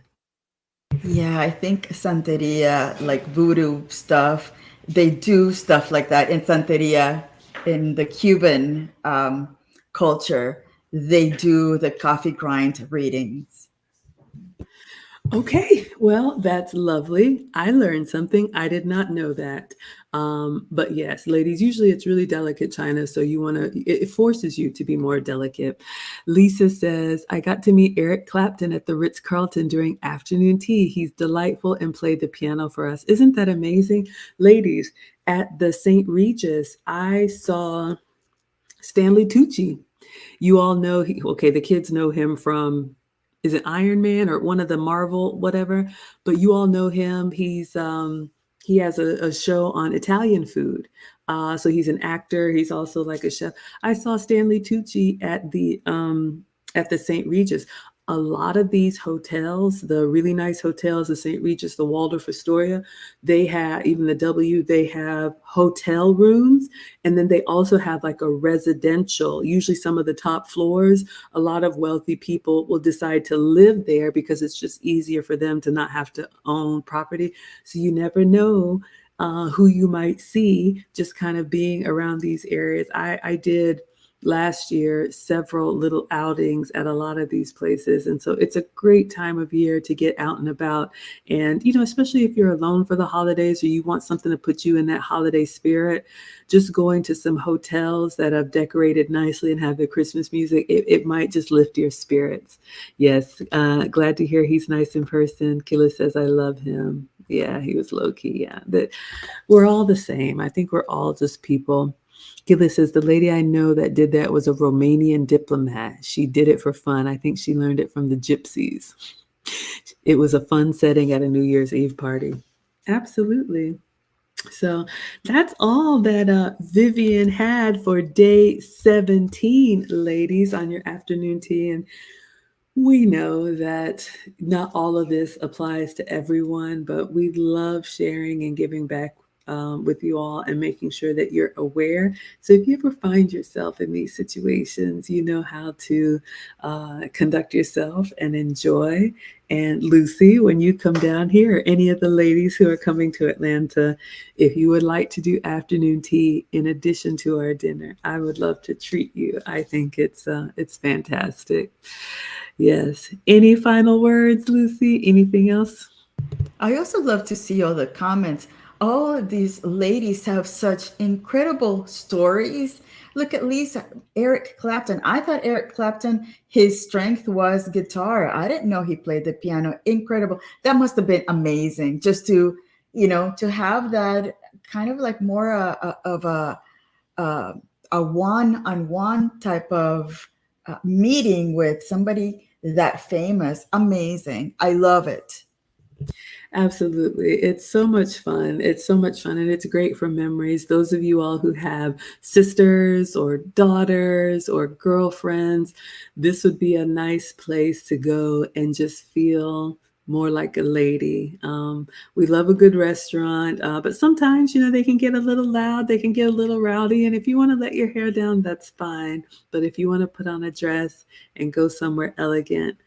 Speaker 3: Yeah, I think Santeria, like voodoo stuff, they do stuff like that in Santeria. In the Cuban culture, they do the coffee grind readings.
Speaker 1: Okay, well, that's lovely. I learned something. I did not know that. But yes, ladies, usually it's really delicate china, so you want to, it forces you to be more delicate. Lisa says, I got to meet Eric Clapton at the Ritz-Carlton during afternoon tea. He's delightful and played the piano for us. Isn't that amazing? Ladies, at the St. Regis, I saw Stanley Tucci. You all know okay, the kids know him from, is it Iron Man or one of the Marvel whatever, but you all know him. He has a show on Italian food. So he's an actor. He's also like a chef. I saw Stanley Tucci at the St. Regis. A lot of these hotels, the really nice hotels, the St. Regis, the Waldorf Astoria, they have, even the W, they have hotel rooms, and then they also have like a residential, usually some of the top floors. A lot of wealthy people will decide to live there because it's just easier for them to not have to own property. So you never know who you might see just kind of being around these areas. I did last year several little outings at a lot of these places, and so it's a great time of year to get out and about. And especially if you're alone for the holidays or you want something to put you in that holiday spirit, just going to some hotels that have decorated nicely and have the Christmas music, it might just lift your spirits. Yes, glad to hear he's nice in person. Killa says I love him. Yeah, he was low-key. Yeah, that we're all the same. I think we're all just people. Gillis says, the lady I know that did that was a Romanian diplomat. She did it for fun. I think she learned it from the gypsies. It was a fun setting at a New Year's Eve party. Absolutely. So that's all that Vivienne had for day 17, ladies, on your afternoon tea. And we know that not all of this applies to everyone, but we love sharing and giving back with you all and making sure that you're aware. So if you ever find yourself in these situations, you know how to conduct yourself and enjoy. And Lucy, when you come down here, or any of the ladies who are coming to Atlanta, if you would like to do afternoon tea in addition to our dinner, I would love to treat you. I think it's fantastic. Yes. Any final words, Lucy? Anything else?
Speaker 3: I also love to see all the comments. All of these ladies have such incredible stories. Look at Lisa, Eric Clapton. I thought Eric Clapton, his strength was guitar. I didn't know he played the piano. Incredible. That must have been amazing just to, to have that kind of like more of a one-on-one type of meeting with somebody that famous. Amazing. I love it.
Speaker 1: Absolutely. It's so much fun. It's so much fun. And it's great for memories. Those of you all who have sisters or daughters or girlfriends, this would be a nice place to go and just feel more like a lady. We love a good restaurant, but sometimes, they can get a little loud, they can get a little rowdy. And if you want to let your hair down, that's fine. But if you want to put on a dress and go somewhere elegant,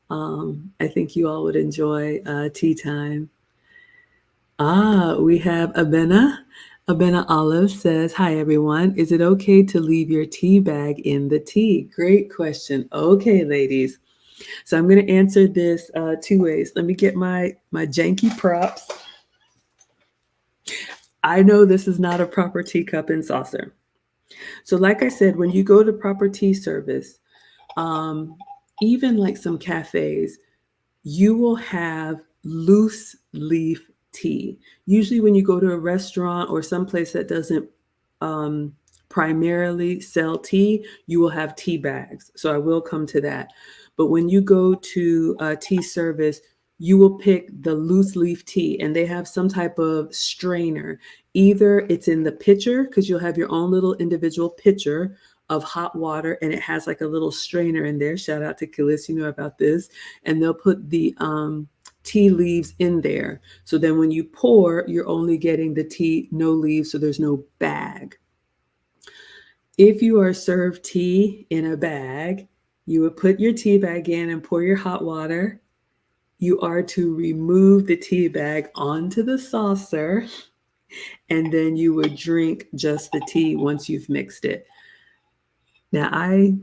Speaker 1: I think you all would enjoy tea time. We have Abena. Abena Olive says, hi, everyone. Is it okay to leave your tea bag in the tea? Great question. Okay, ladies. So I'm going to answer this two ways. Let me get my janky props. I know this is not a proper teacup and saucer. So like I said, when you go to proper tea service, even like some cafes, you will have loose leaf tea. Usually when you go to a restaurant or someplace that doesn't primarily sell tea, you will have tea bags. So I will come to that. But when you go to a tea service, you will pick the loose leaf tea, and they have some type of strainer. Either it's in the pitcher, because you'll have your own little individual pitcher of hot water, and it has like a little strainer in there. Shout out to Killis, you know about this. And they'll put the tea leaves in there. So then when you pour, you're only getting the tea, no leaves, so there's no bag. If you are served tea in a bag, you would put your tea bag in and pour your hot water. You are to remove the tea bag onto the saucer, and then you would drink just the tea once you've mixed it. Now, I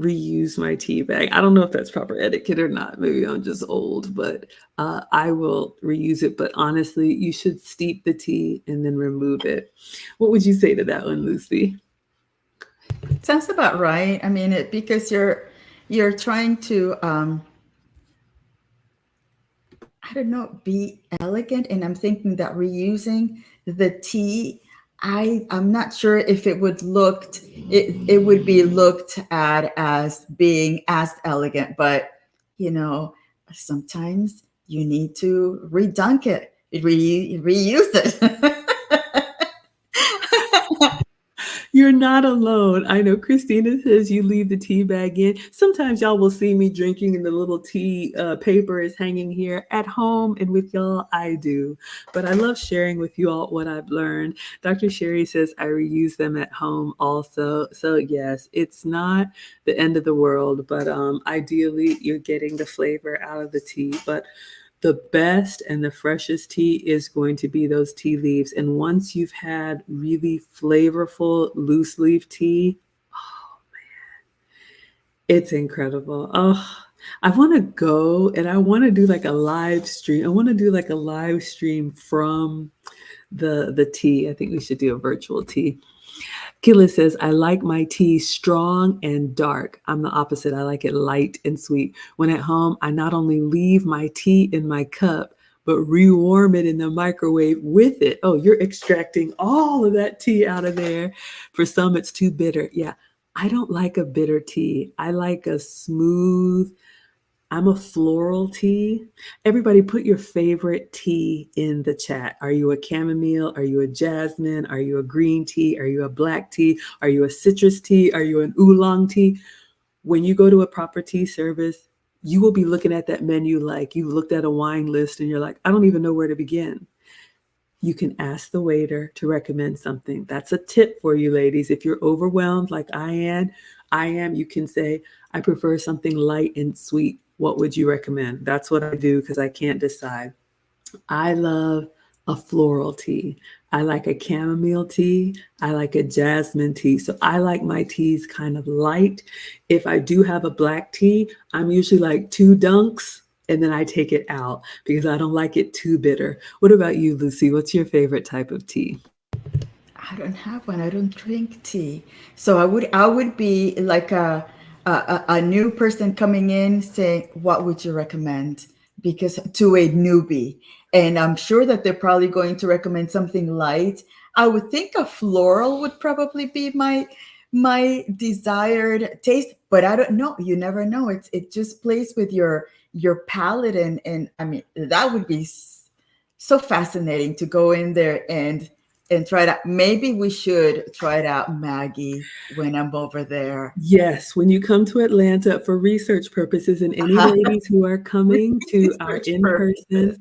Speaker 1: reuse my tea bag. I don't know if that's proper etiquette or not. Maybe I'm just old, but I will reuse it. But honestly, you should steep the tea and then remove it. What would you say to that one, Lucy?
Speaker 3: Sounds about right. I mean, because you're trying to I don't know, be elegant, and I'm thinking that reusing the tea, I'm not sure if it would be looked at as being as elegant, but you know, sometimes you need to redunk it, reuse it.
Speaker 1: You're not alone. I know Christina says you leave the tea bag in. Sometimes y'all will see me drinking and the little tea paper is hanging here at home, and with y'all, I do. But I love sharing with you all what I've learned. Dr. Sherry says I reuse them at home also. So yes, it's not the end of the world, but ideally you're getting the flavor out of the tea. But the best and the freshest tea is going to be those tea leaves. And once you've had really flavorful loose leaf tea, oh man, it's incredible. Oh, I want to go and I want to do like a live stream. I want to do like a live stream from the tea. I think we should do a virtual tea. Killa says, I like my tea strong and dark. I'm the opposite. I like it light and sweet. When at home, I not only leave my tea in my cup, but rewarm it in the microwave with it. Oh, you're extracting all of that tea out of there. For some, it's too bitter. Yeah, I don't like a bitter tea. I like a smooth, I'm a floral tea. Everybody put your favorite tea in the chat. Are you a chamomile? Are you a jasmine? Are you a green tea? Are you a black tea? Are you a citrus tea? Are you an oolong tea? When you go to a proper tea service, you will be looking at that menu like you looked at a wine list and you're like, I don't even know where to begin. You can ask the waiter to recommend something. That's a tip for you ladies. If you're overwhelmed like I am, you can say, I prefer something light and sweet. What would you recommend? That's what I do because I can't decide. I love a floral tea. I like a chamomile tea. I like a jasmine tea. So I like my teas kind of light. If I do have a black tea, I'm usually like 2 dunks and then I take it out because I don't like it too bitter. What about you, Lucy? What's your favorite type of tea?
Speaker 3: I don't have one. I don't drink tea. So I would be like a new person coming in saying, what would you recommend? Because to a newbie. And I'm sure that they're probably going to recommend something light. I would think a floral would probably be my desired taste, but I don't know. You never know. It just plays with your palate, and I mean that would be so fascinating to go in there and try it out. Maybe we should try it out, Maggie, when I'm over there.
Speaker 1: Yes, when you come to Atlanta for research purposes, and any ladies who are coming to our
Speaker 3: Research
Speaker 1: in-person,
Speaker 3: purposes.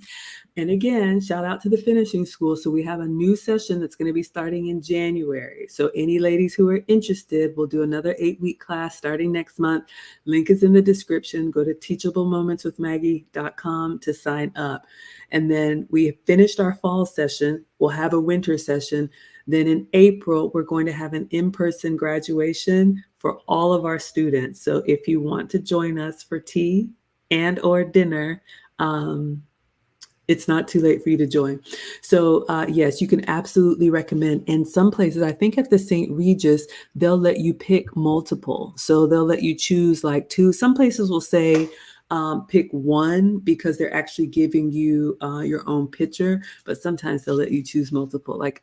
Speaker 1: and again, shout out to the finishing school. So we have a new session that's going to be starting in January. So any ladies who are interested, we'll do another 8-week class starting next month. Link is in the description. Go to teachablemomentswithmaggie.com to sign up. And then we have finished our fall session. We'll have a winter session. Then in April, we're going to have an in-person graduation for all of our students. So if you want to join us for tea and or dinner, it's not too late for you to join. So yes, you can absolutely recommend. In some places, I think at the St. Regis, they'll let you pick multiple. So they'll let you choose like 2. Some places will say pick 1 because they're actually giving you your own pitcher, but sometimes they'll let you choose multiple. Like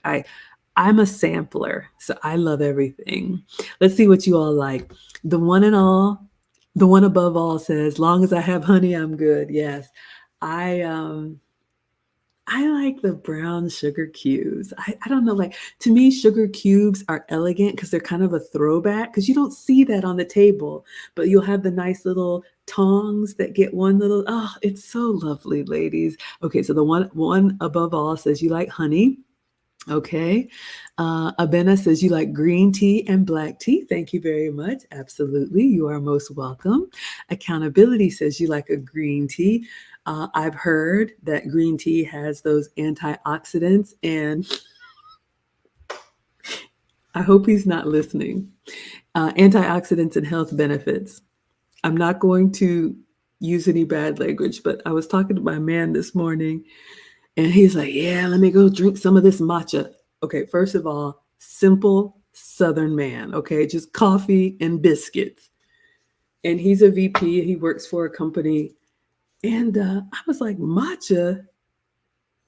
Speaker 1: I'm a sampler, so I love everything. Let's see what you all like. The one and all, the one above all says, long as I have honey, I'm good. Yes. I like the brown sugar cubes. I don't know, like to me, sugar cubes are elegant because they're kind of a throwback because you don't see that on the table, but you'll have the nice little tongs that get one little, oh, it's so lovely, ladies. Okay, so the one above all says you like honey. Okay. Abena says you like green tea and black tea. Thank you very much. Absolutely. You are most welcome. Accountability says you like a green tea. I've heard that green tea has those antioxidants, and I hope he's not listening. Antioxidants and health benefits. I'm not going to use any bad language, but I was talking to my man this morning and he's like, yeah, let me go drink some of this matcha. Okay, first of all, simple Southern man, okay, just coffee and biscuits. And he's a VP, he works for a company. And I was like, matcha?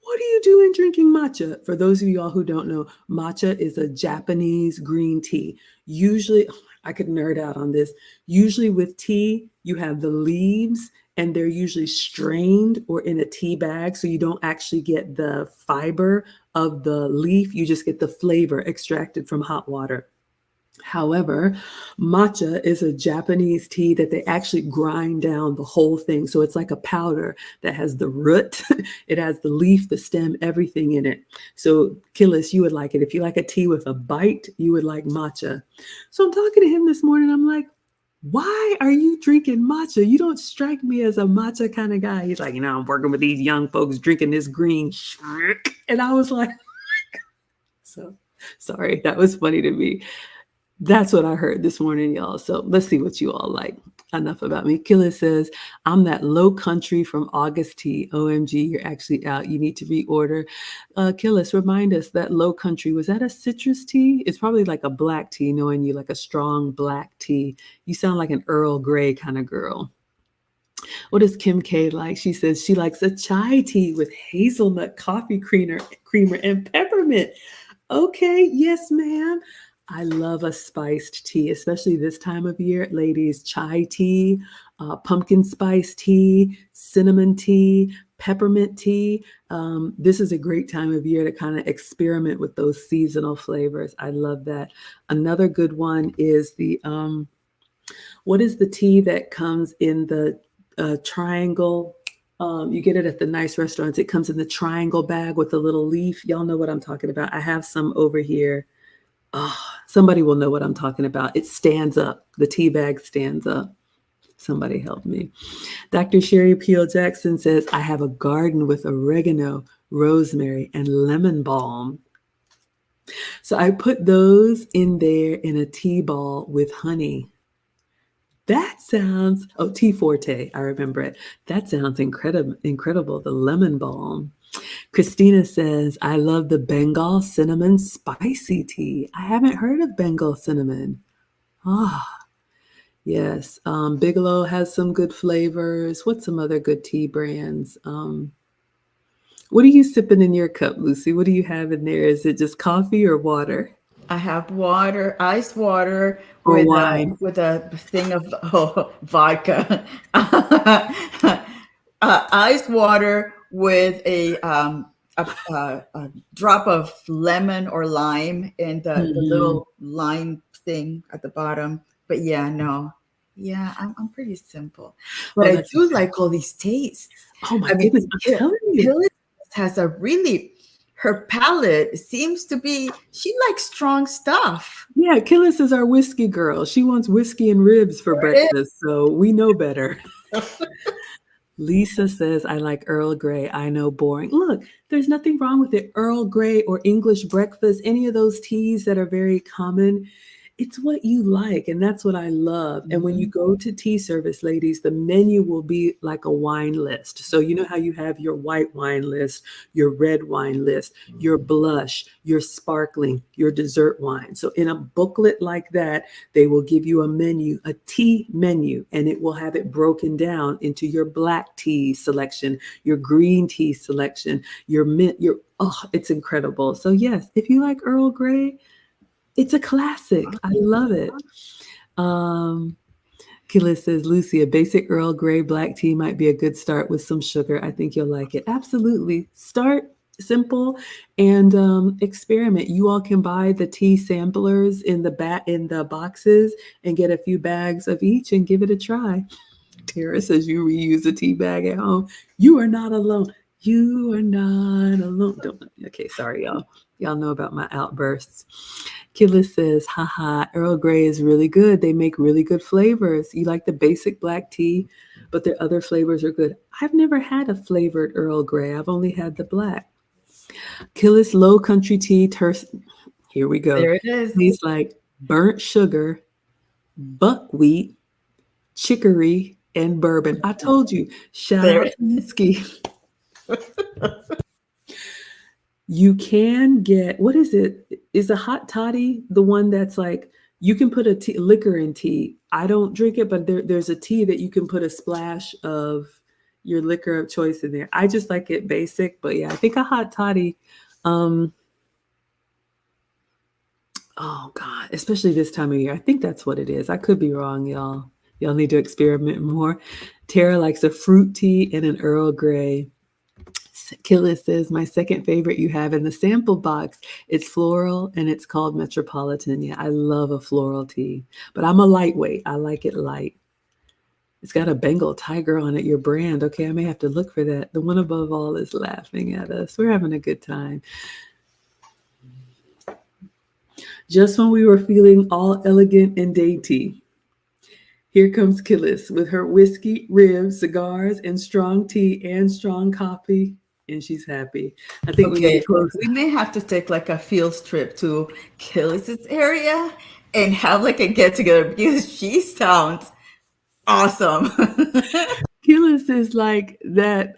Speaker 1: What are you doing drinking matcha? For those of you all who don't know, matcha is a Japanese green tea. Usually, I could nerd out on this. Usually with tea, you have the leaves and they're usually strained or in a tea bag. So you don't actually get the fiber of the leaf. You just get the flavor extracted from hot water. However, matcha is a Japanese tea that they actually grind down the whole thing. So it's like a powder that has the root, it has the leaf, the stem, everything in it. So, Killis, you would like it. If you like a tea with a bite, you would like matcha. So I'm talking to him this morning. I'm like, why are you drinking matcha? You don't strike me as a matcha kind of guy. He's like, I'm working with these young folks drinking this green. And I was like, so sorry, that was funny to me. That's what I heard this morning, y'all. So let's see what you all like. Enough about me. Killa says, I'm that low country from August tea. OMG, you're actually out. You need to reorder. Killis, remind us that low country, was that a citrus tea? It's probably like a black tea, knowing you, like a strong black tea. You sound like an Earl Grey kind of girl. What does Kim K like? She says she likes a chai tea with hazelnut coffee creamer and peppermint. Okay, yes, ma'am. I love a spiced tea, especially this time of year, ladies. Chai tea, pumpkin spice tea, cinnamon tea, peppermint tea. This is a great time of year to kind of experiment with those seasonal flavors. I love that. Another good one is the, what is the tea that comes in the triangle? You get it at the nice restaurants. It comes in the triangle bag with a little leaf. Y'all know what I'm talking about. I have some over here. Oh, somebody will know what I'm talking about. It stands up. The tea bag stands up. Somebody help me. Dr. Sherry Peel Jackson says, I have a garden with oregano, rosemary, and lemon balm. So I put those in there in a tea ball with honey. That sounds, tea forte, I remember it. That sounds incredible, the lemon balm. Christina says, I love the Bengal cinnamon spicy tea. I haven't heard of Bengal cinnamon. Yes. Bigelow has some good flavors. What's some other good tea brands? What are you sipping in your cup, Lucy? What do you have in there? Is it just coffee or water?
Speaker 3: I have water, iced water
Speaker 1: Or wine?
Speaker 3: with a thing of vodka. Iced water with a drop of lemon or lime and the little lime thing at the bottom. But yeah, no. Yeah, I'm pretty simple. But I do like all these tastes.
Speaker 1: Oh my goodness, I'm telling you.
Speaker 3: Killis has a really, her palate seems to be, she likes strong stuff.
Speaker 1: Yeah, Killis is our whiskey girl. She wants whiskey and ribs for breakfast, so we know better. Lisa says, I like Earl Grey. I know, boring. Look, there's nothing wrong with it. Earl Grey or English breakfast, any of those teas that are very common. It's what you like, and that's what I love. And when you go to tea service, ladies, the menu will be like a wine list. So you know how you have your white wine list, your red wine list, your blush, your sparkling, your dessert wine. So in a booklet like that, they will give you a menu, a tea menu, and it will have it broken down into your black tea selection, your green tea selection, your mint, it's incredible. So yes, if you like Earl Grey, it's a classic. I love it. Killa says, Lucy, a basic Earl Grey black tea might be a good start with some sugar. I think you'll like it. Absolutely. Start simple and experiment. You all can buy the tea samplers in the boxes and get a few bags of each and give it a try. Tara says you reuse a tea bag at home. You are not alone. You are not alone. Okay, sorry, y'all. Y'all know about my outbursts. Killis says, haha, Earl Grey is really good. They make really good flavors. You like the basic black tea, but their other flavors are good. I've never had a flavored Earl Grey. I've only had the black. Killis low country tea. Here we go.
Speaker 3: There it is.
Speaker 1: Tastes like burnt sugar buckwheat, chicory, and bourbon. I told you, shout
Speaker 3: There
Speaker 1: out
Speaker 3: it
Speaker 1: to whiskey. You can get, what is it? Is a hot toddy the one that's like you can put a liquor in tea? I don't drink it, but there's a tea that you can put a splash of your liquor of choice in there. I just like it basic, but yeah, I think a hot toddy. Um, oh God, especially this time of year. I think that's what it is. I could be wrong, y'all. Y'all need to experiment more. Tara likes a fruit tea and an Earl Grey. Killis says, my second favorite you have in the sample box. It's floral and it's called Metropolitan. Yeah, I love a floral tea, but I'm a lightweight. I like it light. It's got a Bengal tiger on it, your brand. Okay, I may have to look for that. The one above all is laughing at us. We're having a good time. Just when we were feeling all elegant and dainty, here comes Killis with her whiskey, ribs, cigars, and strong tea and strong coffee, and she's happy. I think we need to
Speaker 3: Okay,
Speaker 1: close.
Speaker 3: we may have to take like a field trip to Killis's area and have like a get together because she sounds awesome.
Speaker 1: Killis is like that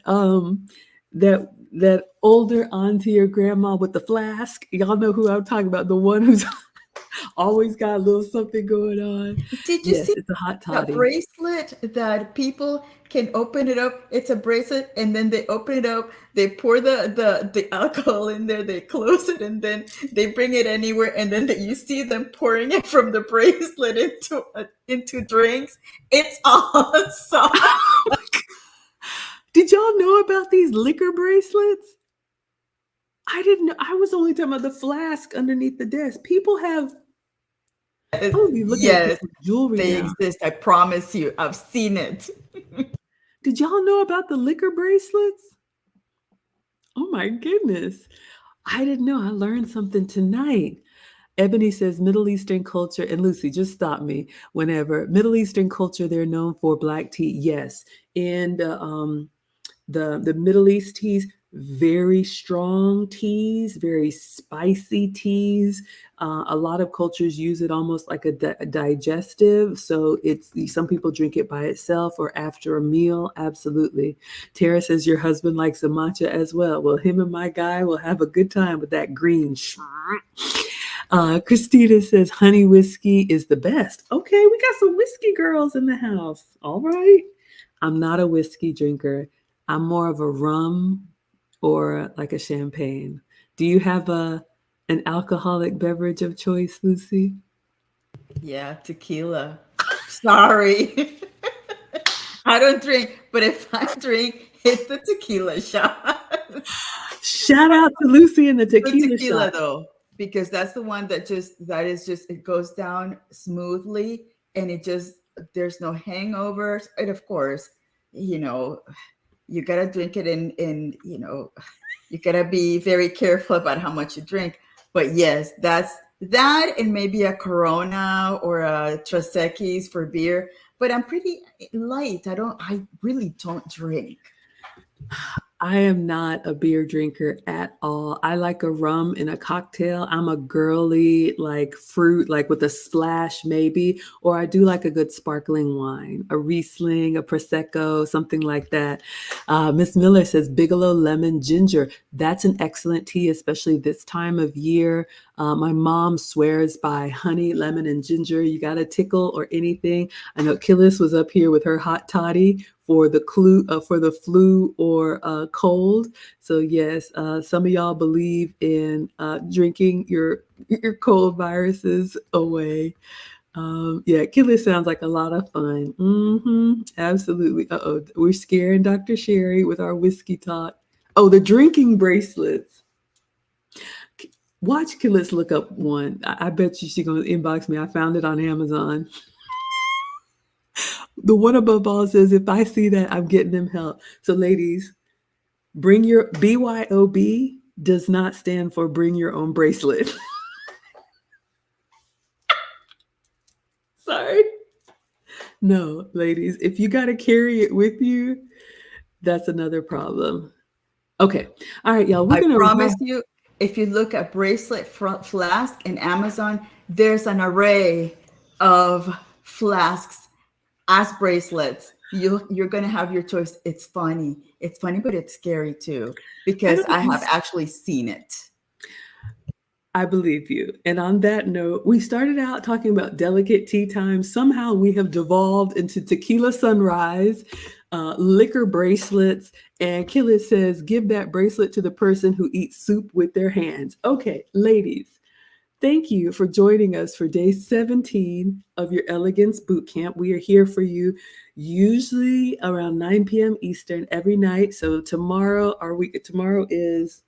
Speaker 1: older auntie or grandma with the flask. Y'all know who I'm talking about, the one who's always got a little something going on.
Speaker 3: Did you
Speaker 1: Yes,
Speaker 3: see
Speaker 1: it's a hot
Speaker 3: that
Speaker 1: toddy.
Speaker 3: bracelet that people can open it up? It's a bracelet, and then they open it up, they pour the alcohol in there, they close it, and then they bring it anywhere, and then you see them pouring it from the bracelet into drinks. It's awesome.
Speaker 1: Did y'all know about these liquor bracelets? I didn't know. I was only talking about the flask underneath the desk. People have. I'm gonna be looking at
Speaker 3: Yes,
Speaker 1: people's jewelry
Speaker 3: they
Speaker 1: now.
Speaker 3: exist. I promise you. I've seen it.
Speaker 1: Did y'all know about the liquor bracelets? Oh my goodness. I didn't know. I learned something tonight. Ebony says Middle Eastern culture, and Lucy, just stop me whenever. Middle Eastern culture, they're known for black tea. Yes. And the Middle East teas, very strong teas, very spicy teas. A lot of cultures use it almost like a digestive. So it's some people drink it by itself or after a meal. Absolutely. Tara says your husband likes a matcha as well. Well, him and my guy will have a good time with that green. Christina says honey whiskey is the best. Okay, we got some whiskey girls in the house. All right. I'm not a whiskey drinker. I'm more of a rum or like a champagne. Do you have an alcoholic beverage of choice, Lucy?
Speaker 3: Yeah, tequila. Sorry. I don't drink, but if I drink, it's the tequila shot.
Speaker 1: Shout out to Lucy and the
Speaker 3: The
Speaker 1: tequila
Speaker 3: tequila
Speaker 1: shot.
Speaker 3: though, because that's the one that it goes down smoothly and there's no hangovers. And of course, you know, you gotta drink it in you gotta be very careful about how much you drink. But yes, that's that and maybe a Corona or a Tres Equis for beer. But I'm pretty light. I really don't drink.
Speaker 1: I am not a beer drinker at all. I like a rum in a cocktail. I'm a girly, like fruit, like with a splash maybe, or I do like a good sparkling wine, a Riesling, a Prosecco, something like that. Miss Miller says Bigelow lemon ginger. That's an excellent tea, especially this time of year. My mom swears by honey, lemon, and ginger. You got to tickle or anything. I know Killis was up here with her hot toddy for the flu or cold. So yes, some of y'all believe in drinking your cold viruses away. Yeah, Killis sounds like a lot of fun. Absolutely. Uh-oh, we're scaring Dr. Sherry with our whiskey talk. Oh, the drinking bracelets. Watch Killis look up one. I bet you she's gonna inbox me. I found it on Amazon. The one above all says, if I see that, I'm getting them help. So, ladies, bring your BYOB does not stand for bring your own bracelet. Sorry. No, ladies, if you got to carry it with you, that's another problem. Okay. All right, y'all. We're
Speaker 3: I
Speaker 1: going
Speaker 3: promise
Speaker 1: to.
Speaker 3: you, if you look at bracelet flask in Amazon, there's an array of flasks as bracelets. You're going to have your choice. It's funny. It's funny, but it's scary too,
Speaker 1: I
Speaker 3: because
Speaker 1: don't
Speaker 3: I have actually seen it.
Speaker 1: I believe you. And on that note, we started out talking about delicate tea time. Somehow we have devolved into tequila sunrise, liquor bracelets, and Killa says, give that bracelet to the person who eats soup with their hands. Okay, ladies, thank you for joining us for day 17 of your Elegance Bootcamp. We are here for you usually around 9 p.m. Eastern every night. So tomorrow is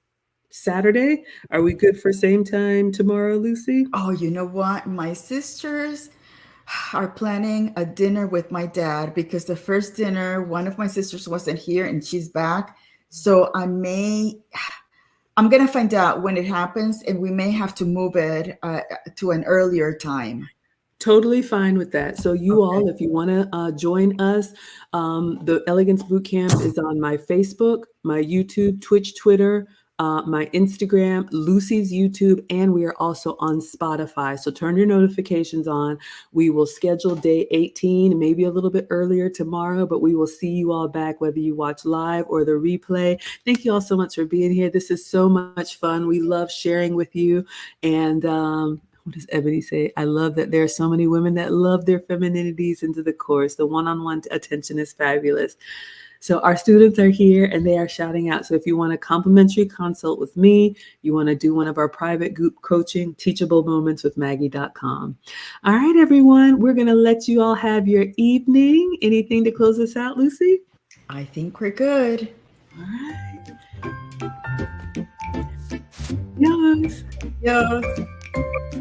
Speaker 1: Saturday. Are we good for same time tomorrow, Lucy?
Speaker 3: Oh, you know what? My sisters are planning a dinner with my dad, because the first dinner, one of my sisters wasn't here and she's back. So I'm going to find out when it happens, and we may have to move it to an earlier time.
Speaker 1: Totally fine with that. So you
Speaker 3: Okay.
Speaker 1: all, if you want to join us, the Elegance Bootcamp is on my Facebook, my YouTube, Twitch, Twitter, my Instagram, Lucy's YouTube, and we are also on Spotify. So turn your notifications on. We will schedule day 18, maybe a little bit earlier tomorrow, but we will see you all back whether you watch live or the replay. Thank you all so much for being here. This is so much fun. We love sharing with you. And what does Ebony say? I love that there are so many women that love their femininities into the course. The one-on-one attention is fabulous. So our students are here and they are shouting out. So if you want a complimentary consult with me, you want to do one of our private group coaching, Teachable Moments with Maggie.com. All right, everyone, we're going to let you all have your evening. Anything to close us out, Lucy?
Speaker 3: I think we're good.
Speaker 1: All right. Yes.
Speaker 3: Yes.